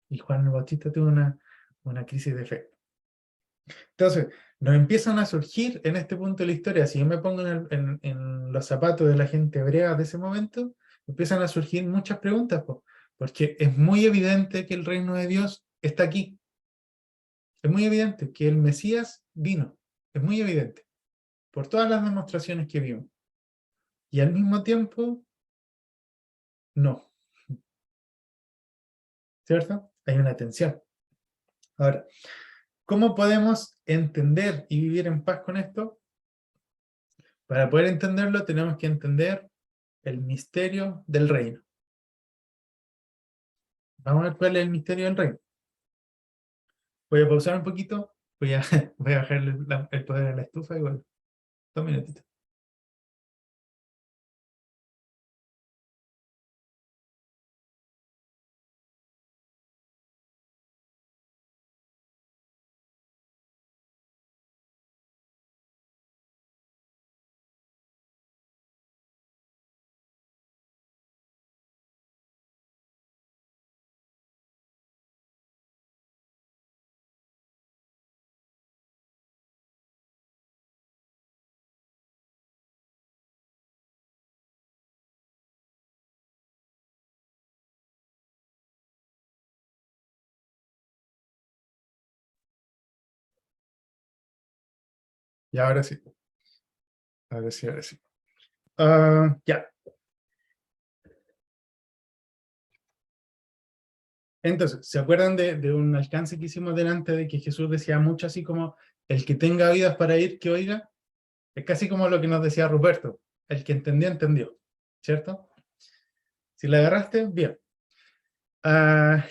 Y Juan el Bautista tuvo una crisis de fe. Entonces, nos empiezan a surgir en este punto de la historia, si yo me pongo en los zapatos de la gente hebrea de ese momento, empiezan a surgir muchas preguntas, porque es muy evidente que el reino de Dios está aquí. Es muy evidente que el Mesías vino. Es muy evidente, por todas las demostraciones que vimos. Y al mismo tiempo, no. ¿Cierto? Hay una tensión. Ahora, ¿cómo podemos entender y vivir en paz con esto? Para poder entenderlo, tenemos que entender el misterio del reino. Vamos a ver cuál es el misterio del reino. Voy a pausar un poquito, voy a bajarle el poder a la estufa y vuelvo. 2 minutitos. Y ahora sí. Ahora sí, ahora sí. Ya. Entonces, ¿se acuerdan de un alcance que hicimos delante de que Jesús decía mucho así como, el que tenga oídas para oír, que oiga? Es casi como lo que nos decía Ruperto, el que entendió, entendió, ¿cierto? Si la agarraste, bien. Ah,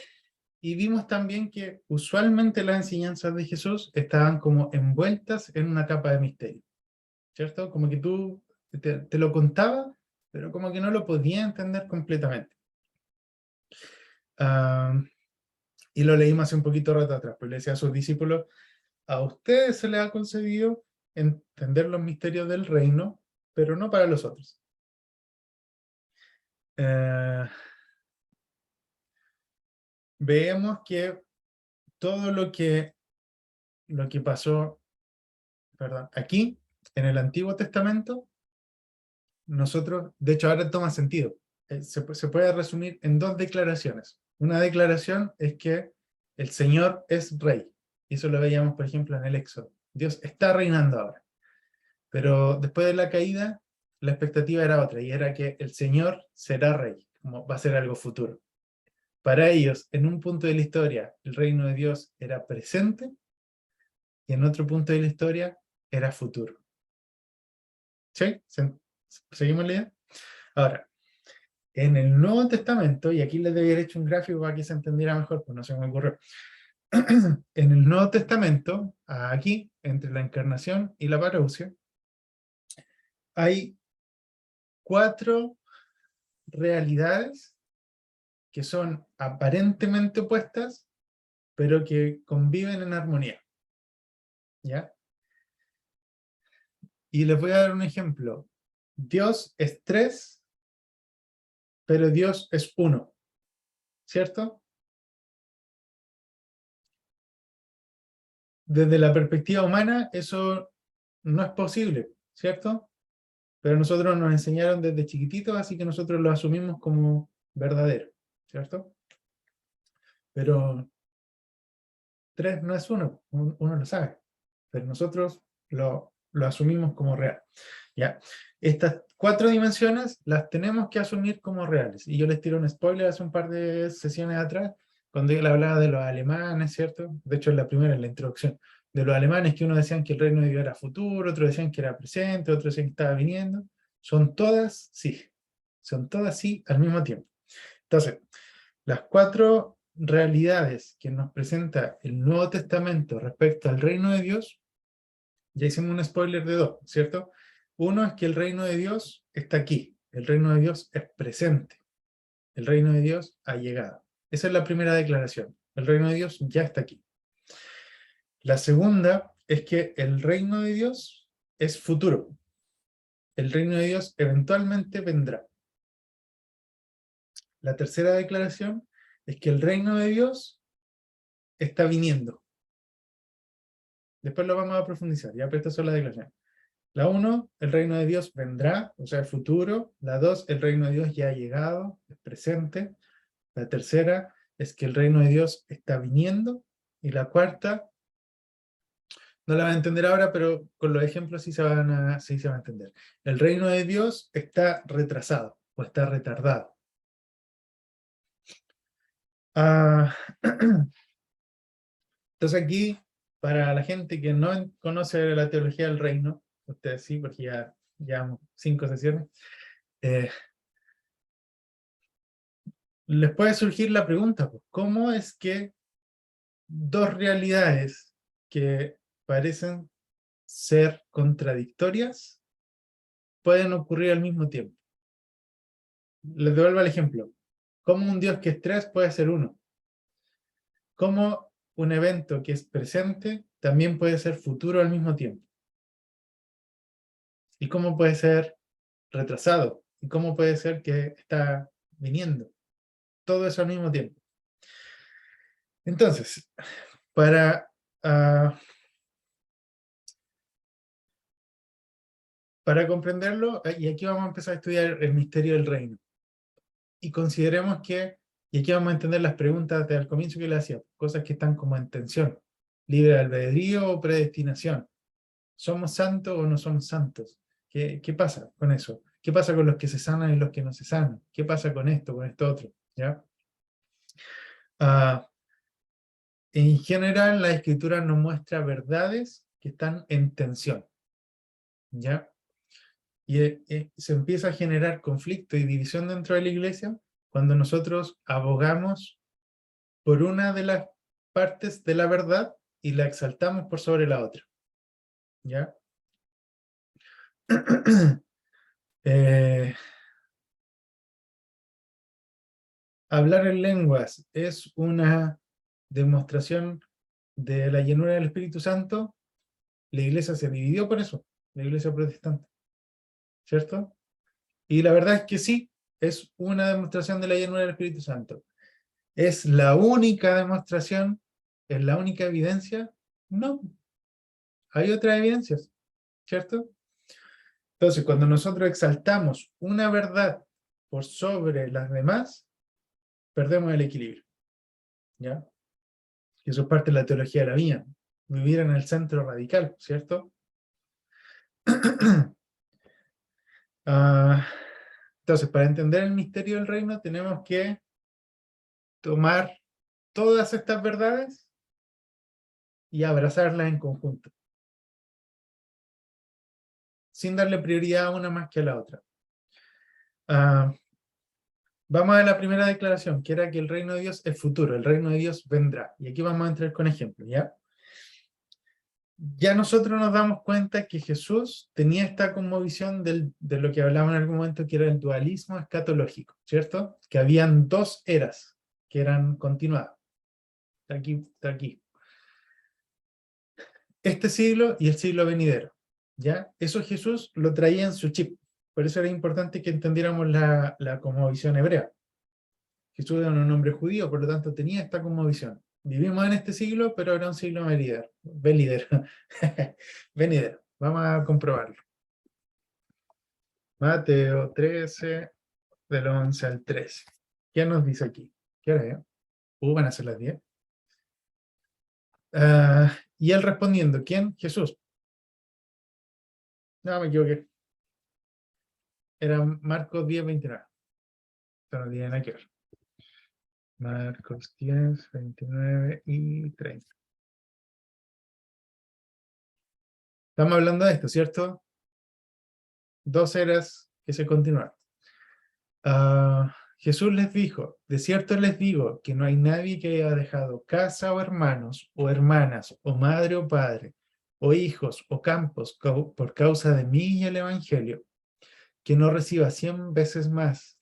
y vimos también que usualmente las enseñanzas de Jesús estaban como envueltas en una capa de misterio, ¿cierto? Como que tú te lo contaba, pero como que no lo podías entender completamente. Ah, y lo leímos hace un poquito rato atrás, pues le decía a sus discípulos, a ustedes se les ha concedido entender los misterios del reino, pero no para los otros. Vemos que todo lo que pasó, perdón, aquí, en el Antiguo Testamento, nosotros, de hecho ahora toma sentido, se puede resumir en dos declaraciones. Una declaración es que el Señor es rey, y eso lo veíamos, por ejemplo, en el Éxodo. Dios está reinando ahora. Pero después de la caída, la expectativa era otra, y era que el Señor será rey, como va a ser algo futuro. Para ellos, en un punto de la historia, el reino de Dios era presente, y en otro punto de la historia era futuro. ¿Sí? ¿Seguimos la idea? Ahora, en el Nuevo Testamento, y aquí les debía haber hecho un gráfico para que se entendiera mejor, pues no se me ocurrió. En el Nuevo Testamento, aquí, entre la encarnación y la parousia, hay 4 realidades que son aparentemente opuestas, pero que conviven en armonía. ¿Ya? Y les voy a dar un ejemplo. Dios es 3, pero Dios es 1. ¿Cierto? Desde la perspectiva humana, eso no es posible, ¿cierto? Pero nosotros nos enseñaron desde chiquititos, así que nosotros lo asumimos como verdadero, ¿cierto? Pero 3 no es 1, uno lo sabe, pero nosotros lo asumimos como real. ¿Ya? Estas 4 dimensiones las tenemos que asumir como reales. Y yo les tiro un spoiler hace un par de sesiones atrás, cuando yo le hablaba de los alemanes, ¿cierto? De hecho, en la primera, en la introducción, de los alemanes, que unos decían que el reino de Dios era futuro, otros decían que era presente, otros decían que estaba viniendo. Son todas sí. Son todas sí al mismo tiempo. Entonces, las 4 realidades que nos presenta el Nuevo Testamento respecto al reino de Dios, ya hicimos un spoiler de 2, ¿cierto? Uno es que el reino de Dios está aquí, el reino de Dios es presente, el reino de Dios ha llegado. Esa es la primera declaración, el reino de Dios ya está aquí. La segunda es que el reino de Dios es futuro, el reino de Dios eventualmente vendrá. La tercera declaración es que el reino de Dios está viniendo. Después lo vamos a profundizar, ya, pero estas son las declaraciones. La 1, el reino de Dios vendrá, o sea, el futuro. La 2, el reino de Dios ya ha llegado, es presente. La tercera es que el reino de Dios está viniendo. Y la cuarta, no la van a entender ahora, pero con los ejemplos sí se va a entender. El reino de Dios está retrasado o está retardado. Ah, entonces aquí, para la gente que no conoce la teología del reino, ustedes sí, porque ya llevamos 5 sesiones, les puede surgir la pregunta, pues, ¿cómo es que 2 realidades que parecen ser contradictorias pueden ocurrir al mismo tiempo? Les devuelvo el ejemplo. ¿Cómo un Dios que es 3 puede ser 1? ¿Cómo un evento que es presente también puede ser futuro al mismo tiempo? ¿Y cómo puede ser retrasado? ¿Y cómo puede ser que está viniendo? Todo eso al mismo tiempo. Entonces, para comprenderlo, y aquí vamos a empezar a estudiar el misterio del reino. Y consideremos que, y aquí vamos a entender las preguntas del comienzo que le hacía, cosas que están como en tensión, libre albedrío o predestinación. ¿Somos santos o no somos santos? ¿Qué pasa con eso? ¿Qué pasa con los que se sanan y los que no se sanan? ¿Qué pasa con esto otro? ¿Ya? En general, la Escritura nos muestra verdades que están en tensión, ¿ya? Y se empieza a generar conflicto y división dentro de la iglesia cuando nosotros abogamos por una de las partes de la verdad y la exaltamos por sobre la otra, ¿ya? Hablar en lenguas es una demostración de la llenura del Espíritu Santo. La iglesia se dividió por eso, la iglesia protestante, ¿cierto? Y la verdad es que sí, es una demostración de la llenura del Espíritu Santo. ¿Es la única demostración? ¿Es la única evidencia? No, hay otras evidencias, ¿cierto? Entonces, cuando nosotros exaltamos una verdad por sobre las demás, perdemos el equilibrio, ¿ya? Y eso es parte de la teología de la viña, vivir en el centro radical, ¿cierto? Entonces, para entender el misterio del reino, tenemos que tomar todas estas verdades y abrazarlas en conjunto, sin darle prioridad a una más que a la otra. Vamos a la primera declaración, que era que el reino de Dios es futuro, el reino de Dios vendrá. Y aquí vamos a entrar con ejemplos, ¿ya? Ya nosotros nos damos cuenta que Jesús tenía esta cosmovisión de lo que hablábamos en algún momento, que era el dualismo escatológico, ¿cierto? Que habían dos eras que eran continuadas. Está aquí, está aquí. Este siglo y el siglo venidero, ¿ya? Eso Jesús lo traía en su chip. Por eso era importante que entendiéramos la cosmovisión hebrea. Jesús era un hombre judío, por lo tanto tenía esta cosmovisión. Vivimos en este siglo, pero era un siglo venidero. Venidero. Vamos a comprobarlo. Mateo 13, del 11 al 13. ¿Qué nos dice aquí? ¿Qué hora es? Van a ser las 10. Y él respondiendo, ¿quién? Jesús. No, me equivoqué. Era Marcos 10, 29. Esto no tiene nada que ver. Marcos 10, 29 y 30. Estamos hablando de esto, ¿cierto? Dos eras que se continúan. Jesús les dijo, de cierto les digo que no hay nadie que haya dejado casa o hermanos o hermanas o madre o padre o hijos o campos por causa de mí y el evangelio, que no reciba 100 veces más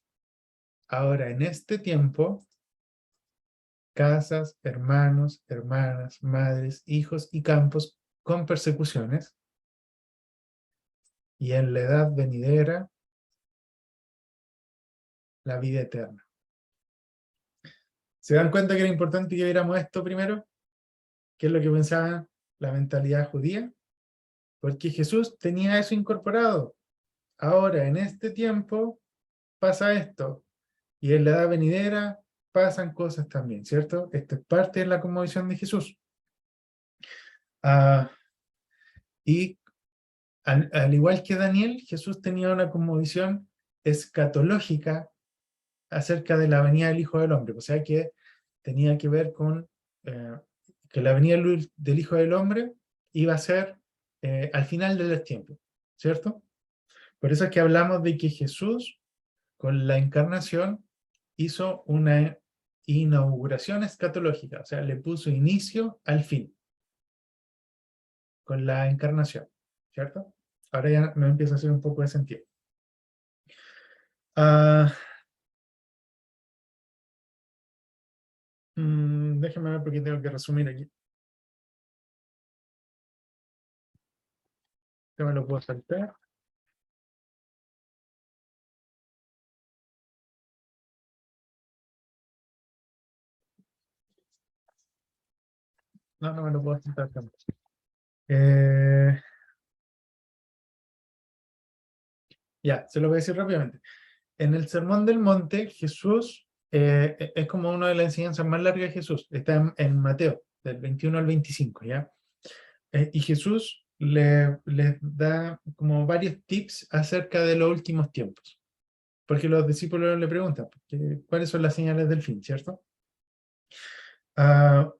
ahora en este tiempo casas, hermanos, hermanas, madres, hijos y campos con persecuciones, y en la edad venidera la vida eterna. ¿Se dan cuenta que era importante que viéramos esto primero? ¿Qué es lo que pensaba la mentalidad judía? Porque Jesús tenía eso incorporado. Ahora, en este tiempo, pasa esto. Y en la edad venidera pasan cosas también, ¿cierto? Esto es parte de la cosmovisión de Jesús. Y al igual que Daniel, Jesús tenía una cosmovisión escatológica acerca de la venida del Hijo del Hombre. O sea que tenía que ver con que la venida del Hijo del Hombre iba a ser al final de los tiempos, ¿cierto? Por eso es que hablamos de que Jesús, con la encarnación, hizo una inauguración escatológica, o sea, le puso inicio al fin, con la encarnación, ¿cierto? Ahora ya me empieza a hacer un poco de sentido. Déjame ver porque tengo que resumir aquí. Yo me lo puedo saltar. No, no me lo puedo saltar tampoco. Ya, se lo voy a decir rápidamente. En el Sermón del Monte, Jesús, es como una de las enseñanzas más largas de Jesús. Está en Mateo, del 21 al 25, ¿ya? Y Jesús les da como varios tips acerca de los últimos tiempos. Porque los discípulos le preguntan, ¿cuáles son las señales del fin, cierto? Ah,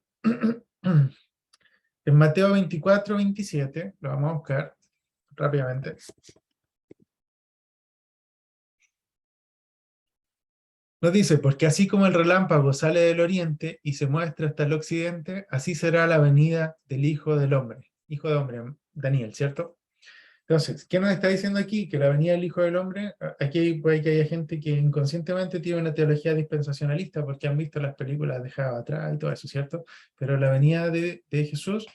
en Mateo 24, 27, lo vamos a buscar rápidamente. Nos dice, porque así como el relámpago sale del oriente y se muestra hasta el occidente, así será la venida del Hijo del Hombre. Hijo de hombre, Daniel, ¿cierto? Entonces, ¿qué nos está diciendo aquí? Que la venida del Hijo del Hombre, aquí puede que haya gente que inconscientemente tiene una teología dispensacionalista porque han visto las películas de Java atrás y todo eso, ¿cierto? Pero la venida de Jesús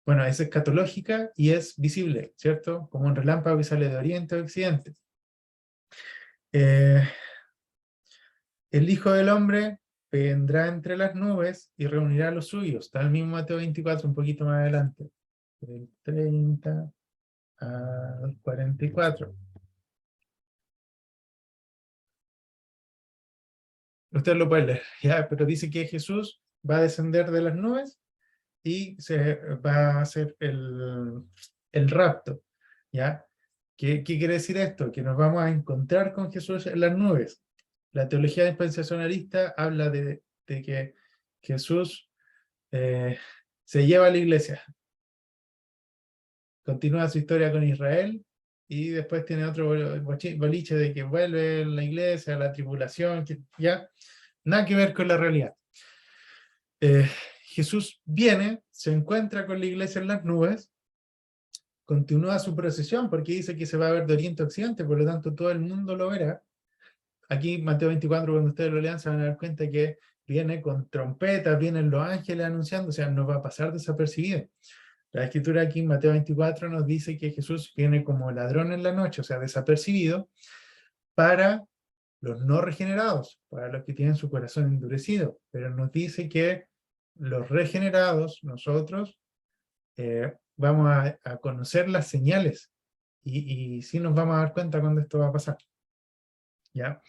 bueno, es escatológica y es visible, ¿cierto? Como un relámpago que sale de oriente a occidente. Eh, El Hijo del Hombre vendrá entre las nubes y reunirá a los suyos. Está el mismo Mateo 24, un poquito más adelante. Del 30 al 44. Usted lo puede leer, ¿ya? Pero dice que Jesús va a descender de las nubes y se va a hacer el rapto, ¿ya? ¿Qué quiere decir esto? Que nos vamos a encontrar con Jesús en las nubes. La teología dispensacionalista habla de que Jesús se lleva a la iglesia, continúa su historia con Israel y después tiene otro boliche de que vuelve la iglesia, la tribulación, ya nada que ver con la realidad. Jesús viene, se encuentra con la iglesia en las nubes, continúa su procesión porque dice que se va a ver de oriente a occidente, por lo tanto todo el mundo lo verá. Aquí Mateo 24, cuando ustedes lo lean, se van a dar cuenta que viene con trompetas, vienen los ángeles anunciando, o sea, no va a pasar desapercibido. La escritura aquí en Mateo 24 nos dice que Jesús viene como ladrón en la noche, o sea, desapercibido, para los no regenerados, para los que tienen su corazón endurecido. Pero nos dice que los regenerados, nosotros, vamos a conocer las señales y sí nos vamos a dar cuenta cuando esto va a pasar. ¿Ya?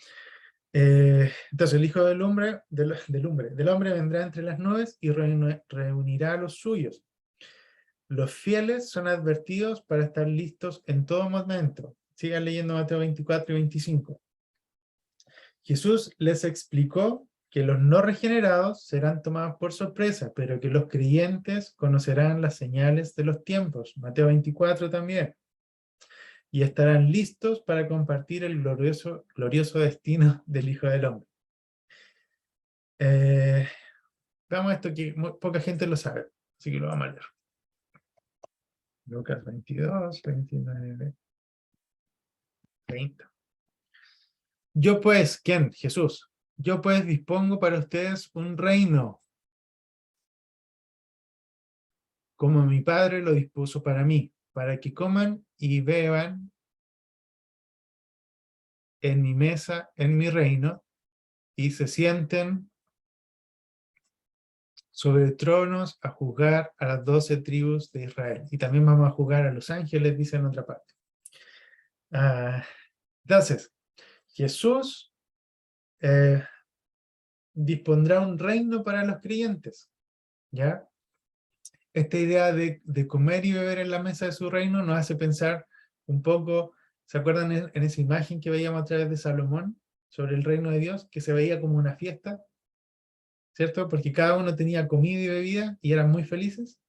Entonces el Hijo del Hombre vendrá entre las nubes y reunirá a los suyos. Los fieles son advertidos para estar listos en todo momento. Sigan leyendo Mateo 24 y 25. Jesús les explicó que los no regenerados serán tomados por sorpresa, pero que los creyentes conocerán las señales de los tiempos. Mateo 24 también. Y estarán listos para compartir el glorioso destino del Hijo del Hombre. Veamos esto que poca gente lo sabe, así que lo vamos a leer. Lucas 22, 29, 30. Yo pues, ¿quién? Jesús. Yo pues dispongo para ustedes un reino, como mi Padre lo dispuso para mí, para que coman y beban en mi mesa, en mi reino, y se sienten sobre tronos a juzgar a las 12 tribus de Israel. Y también vamos a juzgar a los ángeles, dice en otra parte. Entonces, Jesús dispondrá un reino para los creyentes, ¿ya? Esta idea de comer y beber en la mesa de su reino nos hace pensar un poco, ¿se acuerdan en esa imagen que veíamos a través de Salomón sobre el reino de Dios? Que se veía como una fiesta, ¿cierto? Porque cada uno tenía comida y bebida y eran muy felices.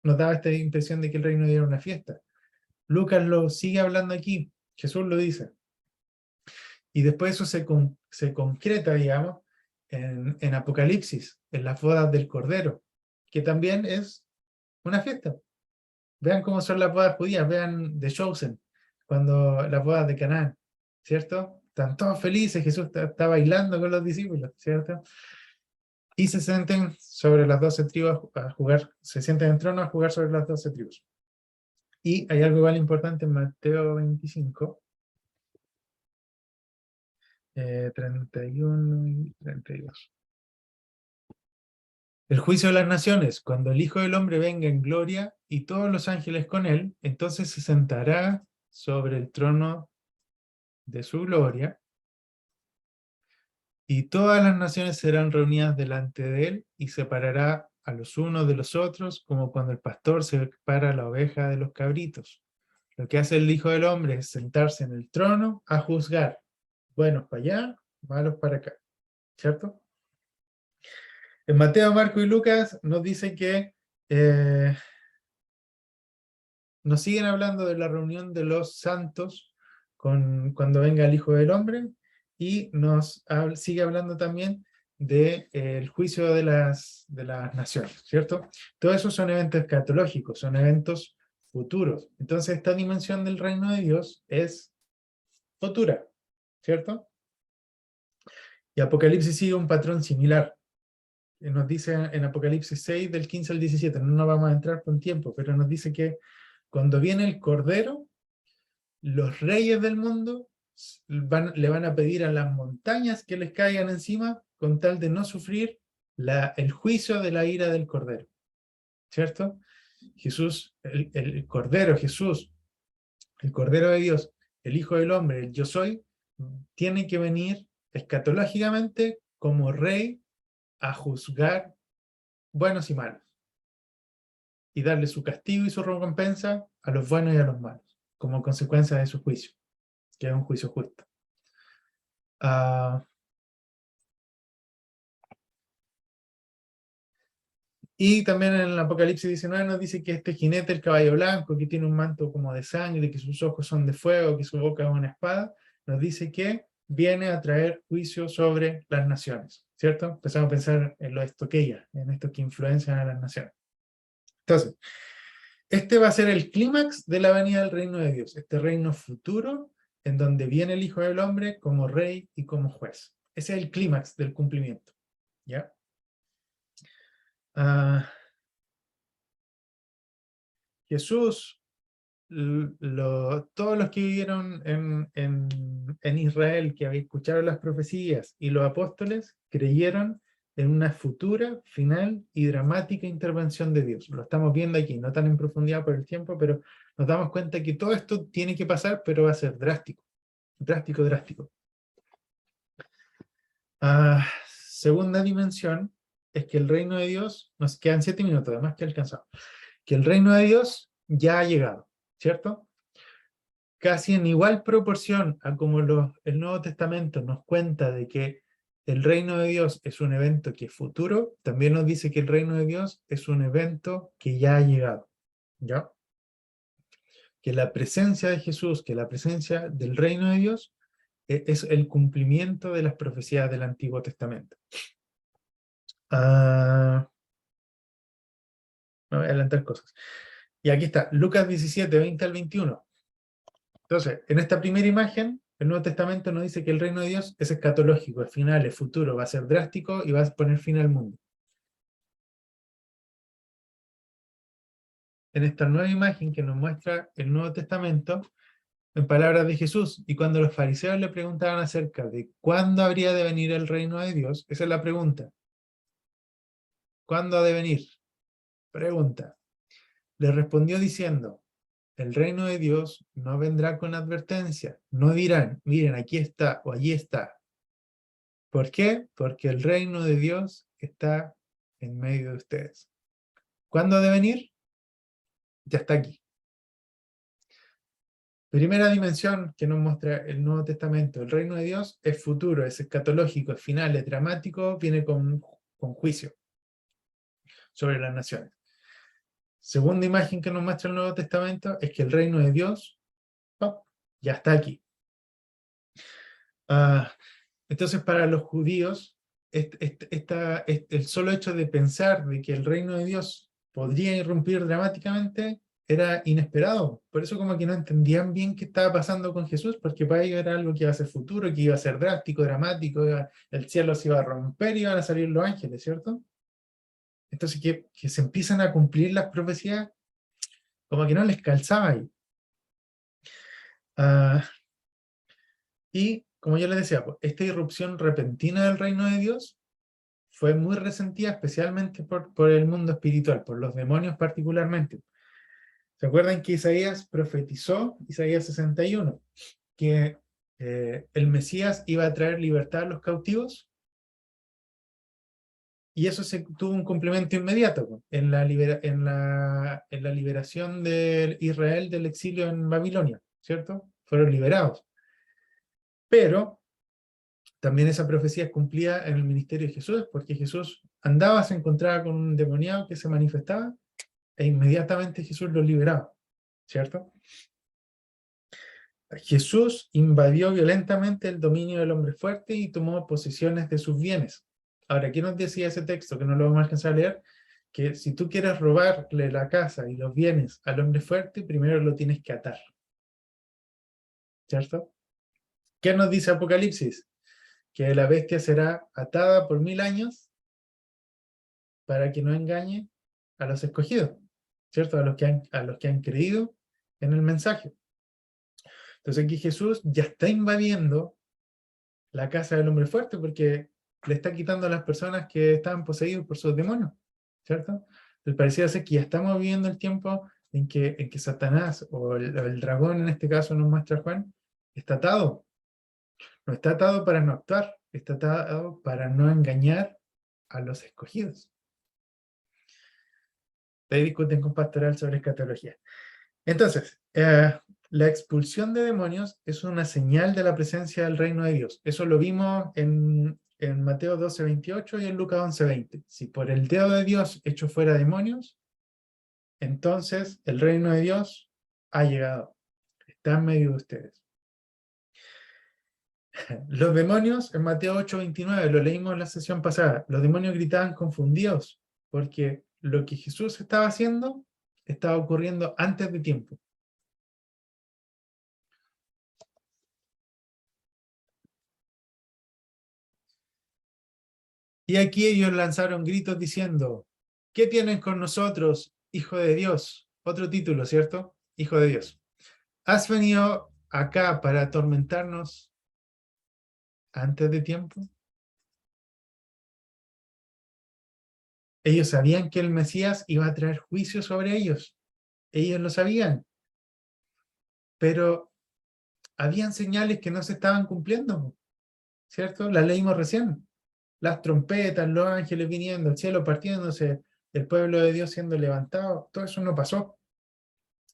Nos daba esta impresión de que el reino de Dios era una fiesta. Lucas lo sigue hablando aquí, Jesús lo dice. Y después eso se concreta, digamos, en Apocalipsis, en las bodas del Cordero, que también es una fiesta. Vean cómo son las bodas judías, vean The Chosen, cuando las bodas de Canaán, ¿cierto? Están todos felices, Jesús está bailando con los discípulos, ¿cierto? Y se sienten sobre las 12 tribus a jugar, se sienten en trono a jugar sobre las 12 tribus. Y hay algo igual importante en Mateo 25, 31 y 32. El juicio de las naciones, cuando el Hijo del Hombre venga en gloria y todos los ángeles con él, entonces se sentará sobre el trono de su gloria y todas las naciones serán reunidas delante de él y separará a los unos de los otros, como cuando el pastor separa la oveja de los cabritos. Lo que hace el Hijo del Hombre es sentarse en el trono a juzgar. Buenos para allá, malos para acá. ¿Cierto? En Mateo, Marco y Lucas nos dice que nos siguen hablando de la reunión de los santos cuando venga el Hijo del Hombre, y sigue hablando también del juicio de las naciones, ¿cierto? Todo eso son eventos escatológicos, son eventos futuros. Entonces esta dimensión del reino de Dios es futura, ¿cierto? Y Apocalipsis sigue un patrón similar. Nos dice en Apocalipsis 6, del 15 al 17, no nos vamos a entrar con tiempo, pero nos dice que cuando viene el Cordero, los reyes del mundo le van a pedir a las montañas que les caigan encima con tal de no sufrir el juicio de la ira del Cordero. ¿Cierto? Jesús, el Cordero Jesús, el Cordero de Dios, el Hijo del Hombre, el Yo Soy, tiene que venir escatológicamente como rey a juzgar buenos y malos, y darle su castigo y su recompensa a los buenos y a los malos, como consecuencia de su juicio, que es un juicio justo. Y también en el Apocalipsis 19 nos dice que este jinete, el caballo blanco, que tiene un manto como de sangre, que sus ojos son de fuego, que su boca es una espada, nos dice que viene a traer juicio sobre las naciones, ¿cierto? Empezamos a pensar en los estoqueya, en estos que influencian a las naciones. Entonces, este va a ser el clímax de la venida del reino de Dios, este reino futuro en donde viene el Hijo del Hombre como rey y como juez. Ese es el clímax del cumplimiento, ¿ya? Jesús, todos los que vivieron en Israel, que escucharon las profecías, y los apóstoles, creyeron en una futura, final y dramática intervención de Dios. Lo estamos viendo aquí, no tan en profundidad por el tiempo, pero nos damos cuenta que todo esto tiene que pasar, pero va a ser drástico. Drástico, drástico. Segunda dimensión es que el reino de Dios, nos quedan 7 minutos, además que alcanzado, que el reino de Dios ya ha llegado, ¿cierto? Casi en igual proporción a como el Nuevo Testamento nos cuenta de que el reino de Dios es un evento que es futuro, también nos dice que el reino de Dios es un evento que ya ha llegado, ¿ya? Que la presencia de Jesús, que la presencia del reino de Dios es el cumplimiento de las profecías del Antiguo Testamento. Me voy a adelantar cosas. Y aquí está, Lucas 17, 20 al 21. Entonces, en esta primera imagen, el Nuevo Testamento nos dice que el reino de Dios es escatológico, es final, es futuro, va a ser drástico y va a poner fin al mundo. En esta nueva imagen que nos muestra el Nuevo Testamento, en palabras de Jesús, y cuando los fariseos le preguntaban acerca de cuándo habría de venir el reino de Dios, esa es la pregunta. ¿Cuándo ha de venir? Pregunta. Le respondió diciendo, el reino de Dios no vendrá con advertencia. No dirán, miren, aquí está o allí está. ¿Por qué? Porque el reino de Dios está en medio de ustedes. ¿Cuándo ha de venir? Ya está aquí. Primera dimensión que nos muestra el Nuevo Testamento. El reino de Dios es futuro, es escatológico, es final, es dramático, viene con juicio sobre las naciones. Segunda imagen que nos muestra el Nuevo Testamento es que el reino de Dios ya está aquí. Entonces, para los judíos, el solo hecho de pensar de que el reino de Dios podría irrumpir dramáticamente era inesperado. Por eso como que no entendían bien qué estaba pasando con Jesús, porque para ellos era algo que iba a ser futuro, que iba a ser drástico, dramático, el cielo se iba a romper y iban a salir los ángeles, ¿cierto? Entonces que se empiezan a cumplir las profecías, como que no les calzaba ahí. Y como yo les decía, pues, esta irrupción repentina del reino de Dios fue muy resentida especialmente por el mundo espiritual, por los demonios particularmente. ¿Se acuerdan que Isaías profetizó, Isaías 61, que el Mesías iba a traer libertad a los cautivos? Y eso tuvo un complemento inmediato po, en la liberación de Israel del exilio en Babilonia, ¿cierto? Fueron liberados. Pero también esa profecía es cumplida en el ministerio de Jesús, porque Jesús andaba, se encontraba con un endemoniado que se manifestaba, e inmediatamente Jesús lo liberaba, ¿cierto? Jesús invadió violentamente el dominio del hombre fuerte y tomó posesiones de sus bienes. Ahora, ¿qué nos decía ese texto? Que no lo vamos a alcanzar a leer, que si tú quieres robarle la casa y los bienes al hombre fuerte, primero lo tienes que atar, ¿cierto? ¿Qué nos dice Apocalipsis? Que la bestia será atada por 1000 años para que no engañe a los escogidos, ¿cierto? A los que han creído en el mensaje. Entonces aquí Jesús ya está invadiendo la casa del hombre fuerte porque le está quitando a las personas que estaban poseídos por sus demonios, ¿cierto? Entonces parecía ser que ya estamos viviendo el tiempo en que Satanás o el dragón, en este caso nos muestra Juan, está atado. No está atado para no actuar, está atado para no engañar a los escogidos. Ahí discuten con Pastoral sobre escatología. Entonces, la expulsión de demonios es una señal de la presencia del reino de Dios. Eso lo vimos en Mateo 12:28 y en Lucas 11:20. Si por el dedo de Dios echo fuera demonios, entonces el reino de Dios ha llegado. Está en medio de ustedes. Los demonios, en Mateo 8:29, lo leímos en la sesión pasada, los demonios gritaban confundidos porque lo que Jesús estaba haciendo estaba ocurriendo antes de tiempo. Y aquí ellos lanzaron gritos diciendo, ¿qué tienen con nosotros, Hijo de Dios? Otro título, ¿cierto? Hijo de Dios. ¿Has venido acá para atormentarnos antes de tiempo? Ellos sabían que el Mesías iba a traer juicio sobre ellos. Ellos lo sabían. Pero habían señales que no se estaban cumpliendo, ¿cierto? Las leímos recién. Las trompetas, los ángeles viniendo, el cielo partiéndose, el pueblo de Dios siendo levantado, todo eso no pasó.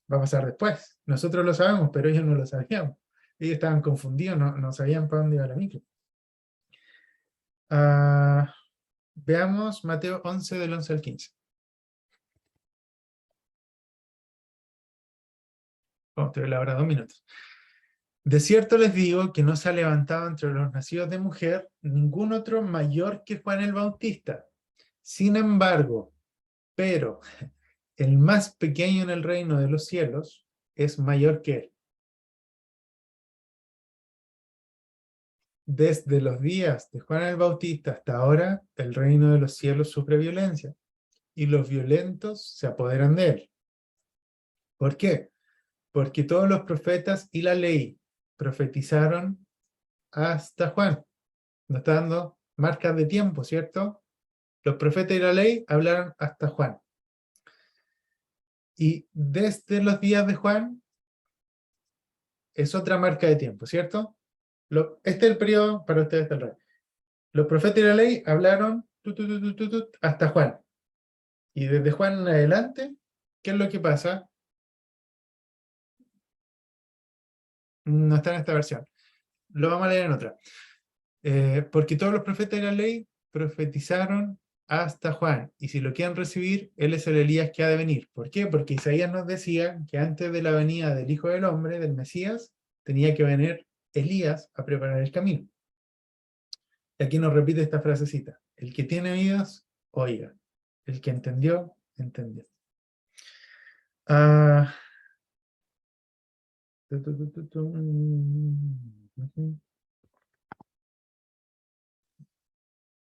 Va a pasar después. Nosotros lo sabemos, pero ellos no lo sabían. Ellos estaban confundidos, no sabían para dónde iba la micro. Veamos Mateo 11, del 11 al 15. Vamos a tener la hora 2 minutos. De cierto les digo que no se ha levantado entre los nacidos de mujer ningún otro mayor que Juan el Bautista. Sin embargo, pero el más pequeño en el reino de los cielos es mayor que él. Desde los días de Juan el Bautista hasta ahora, el reino de los cielos sufre violencia y los violentos se apoderan de él. ¿Por qué? Porque todos los profetas y la ley profetizaron hasta Juan. Nos está dando marcas de tiempo, ¿cierto? Los profetas y la ley hablaron hasta Juan. Y desde los días de Juan es otra marca de tiempo, ¿cierto? Este es el periodo para ustedes del rey. Los profetas y la ley hablaron hasta Juan. Y desde Juan en adelante, ¿qué es lo que pasa? No está en esta versión. Lo vamos a leer en otra. Porque todos los profetas de la ley profetizaron hasta Juan. Y si lo quieren recibir, él es el Elías que ha de venir. ¿Por qué? Porque Isaías nos decía que antes de la venida del Hijo del Hombre, del Mesías, tenía que venir Elías a preparar el camino. Y aquí nos repite esta frasecita. El que tiene oídos, oiga. El que entendió, entendió.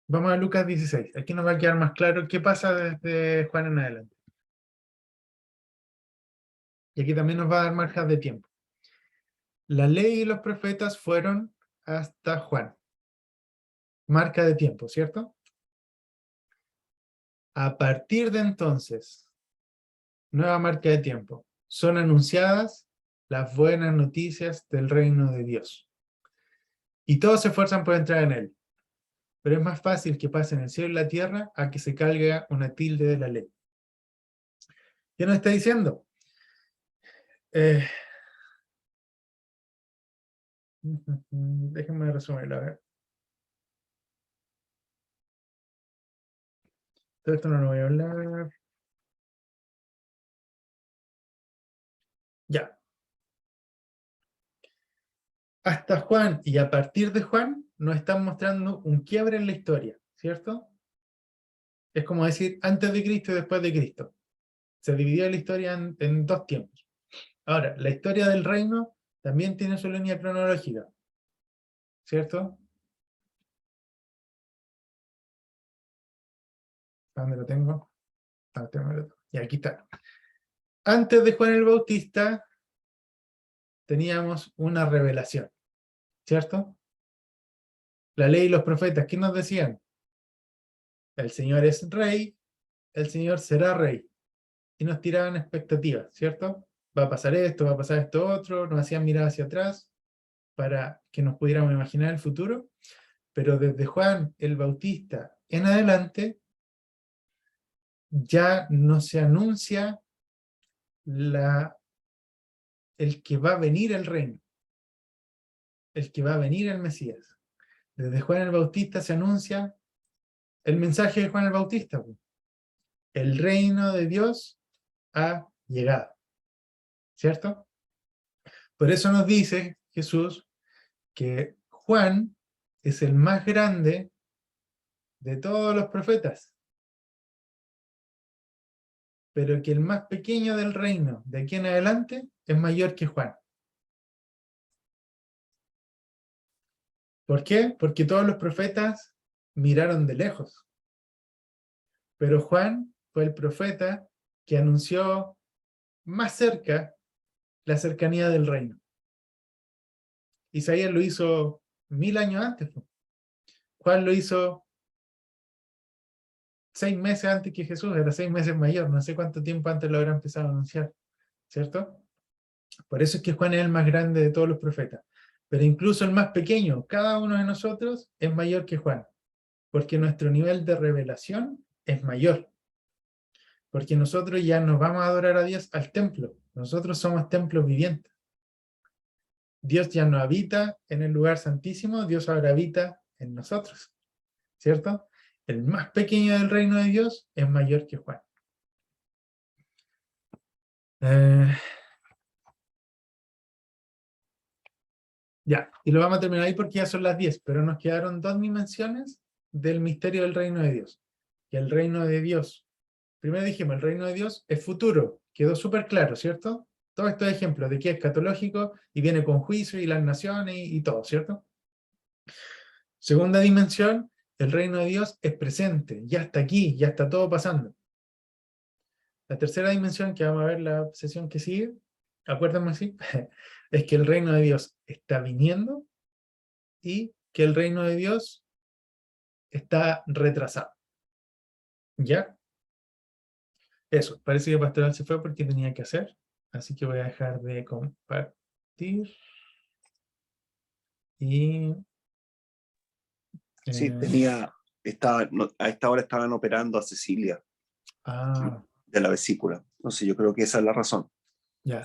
Vamos a Lucas 16. Aquí nos va a quedar más claro qué pasa desde Juan en adelante. Y aquí también nos va a dar margen de tiempo. La ley y los profetas fueron hasta Juan. Marca de tiempo, ¿cierto? A partir de entonces, nueva marca de tiempo. Son anunciadas las buenas noticias del reino de Dios. Y todos se esfuerzan por entrar en él. pero es más fácil que pasen el cielo y la tierra a que se caiga una tilde de la ley. ¿Qué nos está diciendo? Déjenme resumirlo, a ver. Todo esto no lo voy a hablar. Ya. Hasta Juan y a partir de Juan nos están mostrando un quiebre en la historia, ¿cierto? Es como decir antes de Cristo y después de Cristo. Se dividió la historia en dos tiempos. Ahora, la historia del reino también tiene su línea cronológica, ¿cierto? ¿Dónde lo tengo? Y aquí está. Antes de Juan el Bautista teníamos una revelación, ¿cierto? La ley y los profetas, ¿qué nos decían? El Señor es rey, el Señor será rey. Y nos tiraban expectativas, ¿cierto? Va a pasar esto otro, nos hacían mirar hacia atrás para que nos pudiéramos imaginar el futuro, pero desde Juan el Bautista en adelante ya no se anuncia el que va a venir el reino, el que va a venir el Mesías. Desde Juan el Bautista se anuncia el mensaje de Juan el Bautista. El reino de Dios ha llegado, ¿cierto? Por eso nos dice Jesús que Juan es el más grande de todos los profetas, pero que el más pequeño del reino de aquí en adelante es mayor que Juan. ¿Por qué? Porque todos los profetas miraron de lejos, pero Juan fue el profeta que anunció más cerca la cercanía del reino. Isaías lo hizo 1000 años antes. Juan lo hizo 6 meses antes que Jesús, era 6 meses mayor, no sé cuánto tiempo antes lo habrá empezado a anunciar, ¿cierto? Por eso es que Juan es el más grande de todos los profetas. Pero incluso el más pequeño, cada uno de nosotros es mayor que Juan, porque nuestro nivel de revelación es mayor. Porque nosotros ya nos vamos a adorar a Dios al templo. Nosotros somos templos vivientes. Dios ya no habita en el lugar santísimo, Dios ahora habita en nosotros, ¿cierto? El más pequeño del reino de Dios es mayor que Juan. Ya, y lo vamos a terminar ahí porque ya son las 10, pero nos quedaron 2 dimensiones del misterio del reino de Dios. Que el reino de Dios, primero dijimos, el reino de Dios es futuro, quedó súper claro, ¿cierto? Todos estos ejemplos de que es escatológico y viene con juicio y las naciones y todo, ¿cierto? Segunda dimensión, el reino de Dios es presente, ya está aquí, ya está todo pasando. La tercera dimensión, que vamos a ver la sesión que sigue, acuérdenme así, es que el reino de Dios está viniendo y que el reino de Dios está retrasado. ¿Ya? Eso, parece que Pastoral se fue porque tenía que hacer, así que voy a dejar de compartir. Y... Sí, a esta hora estaban operando a Cecilia ah, de la vesícula. Entonces yo creo que esa es la razón.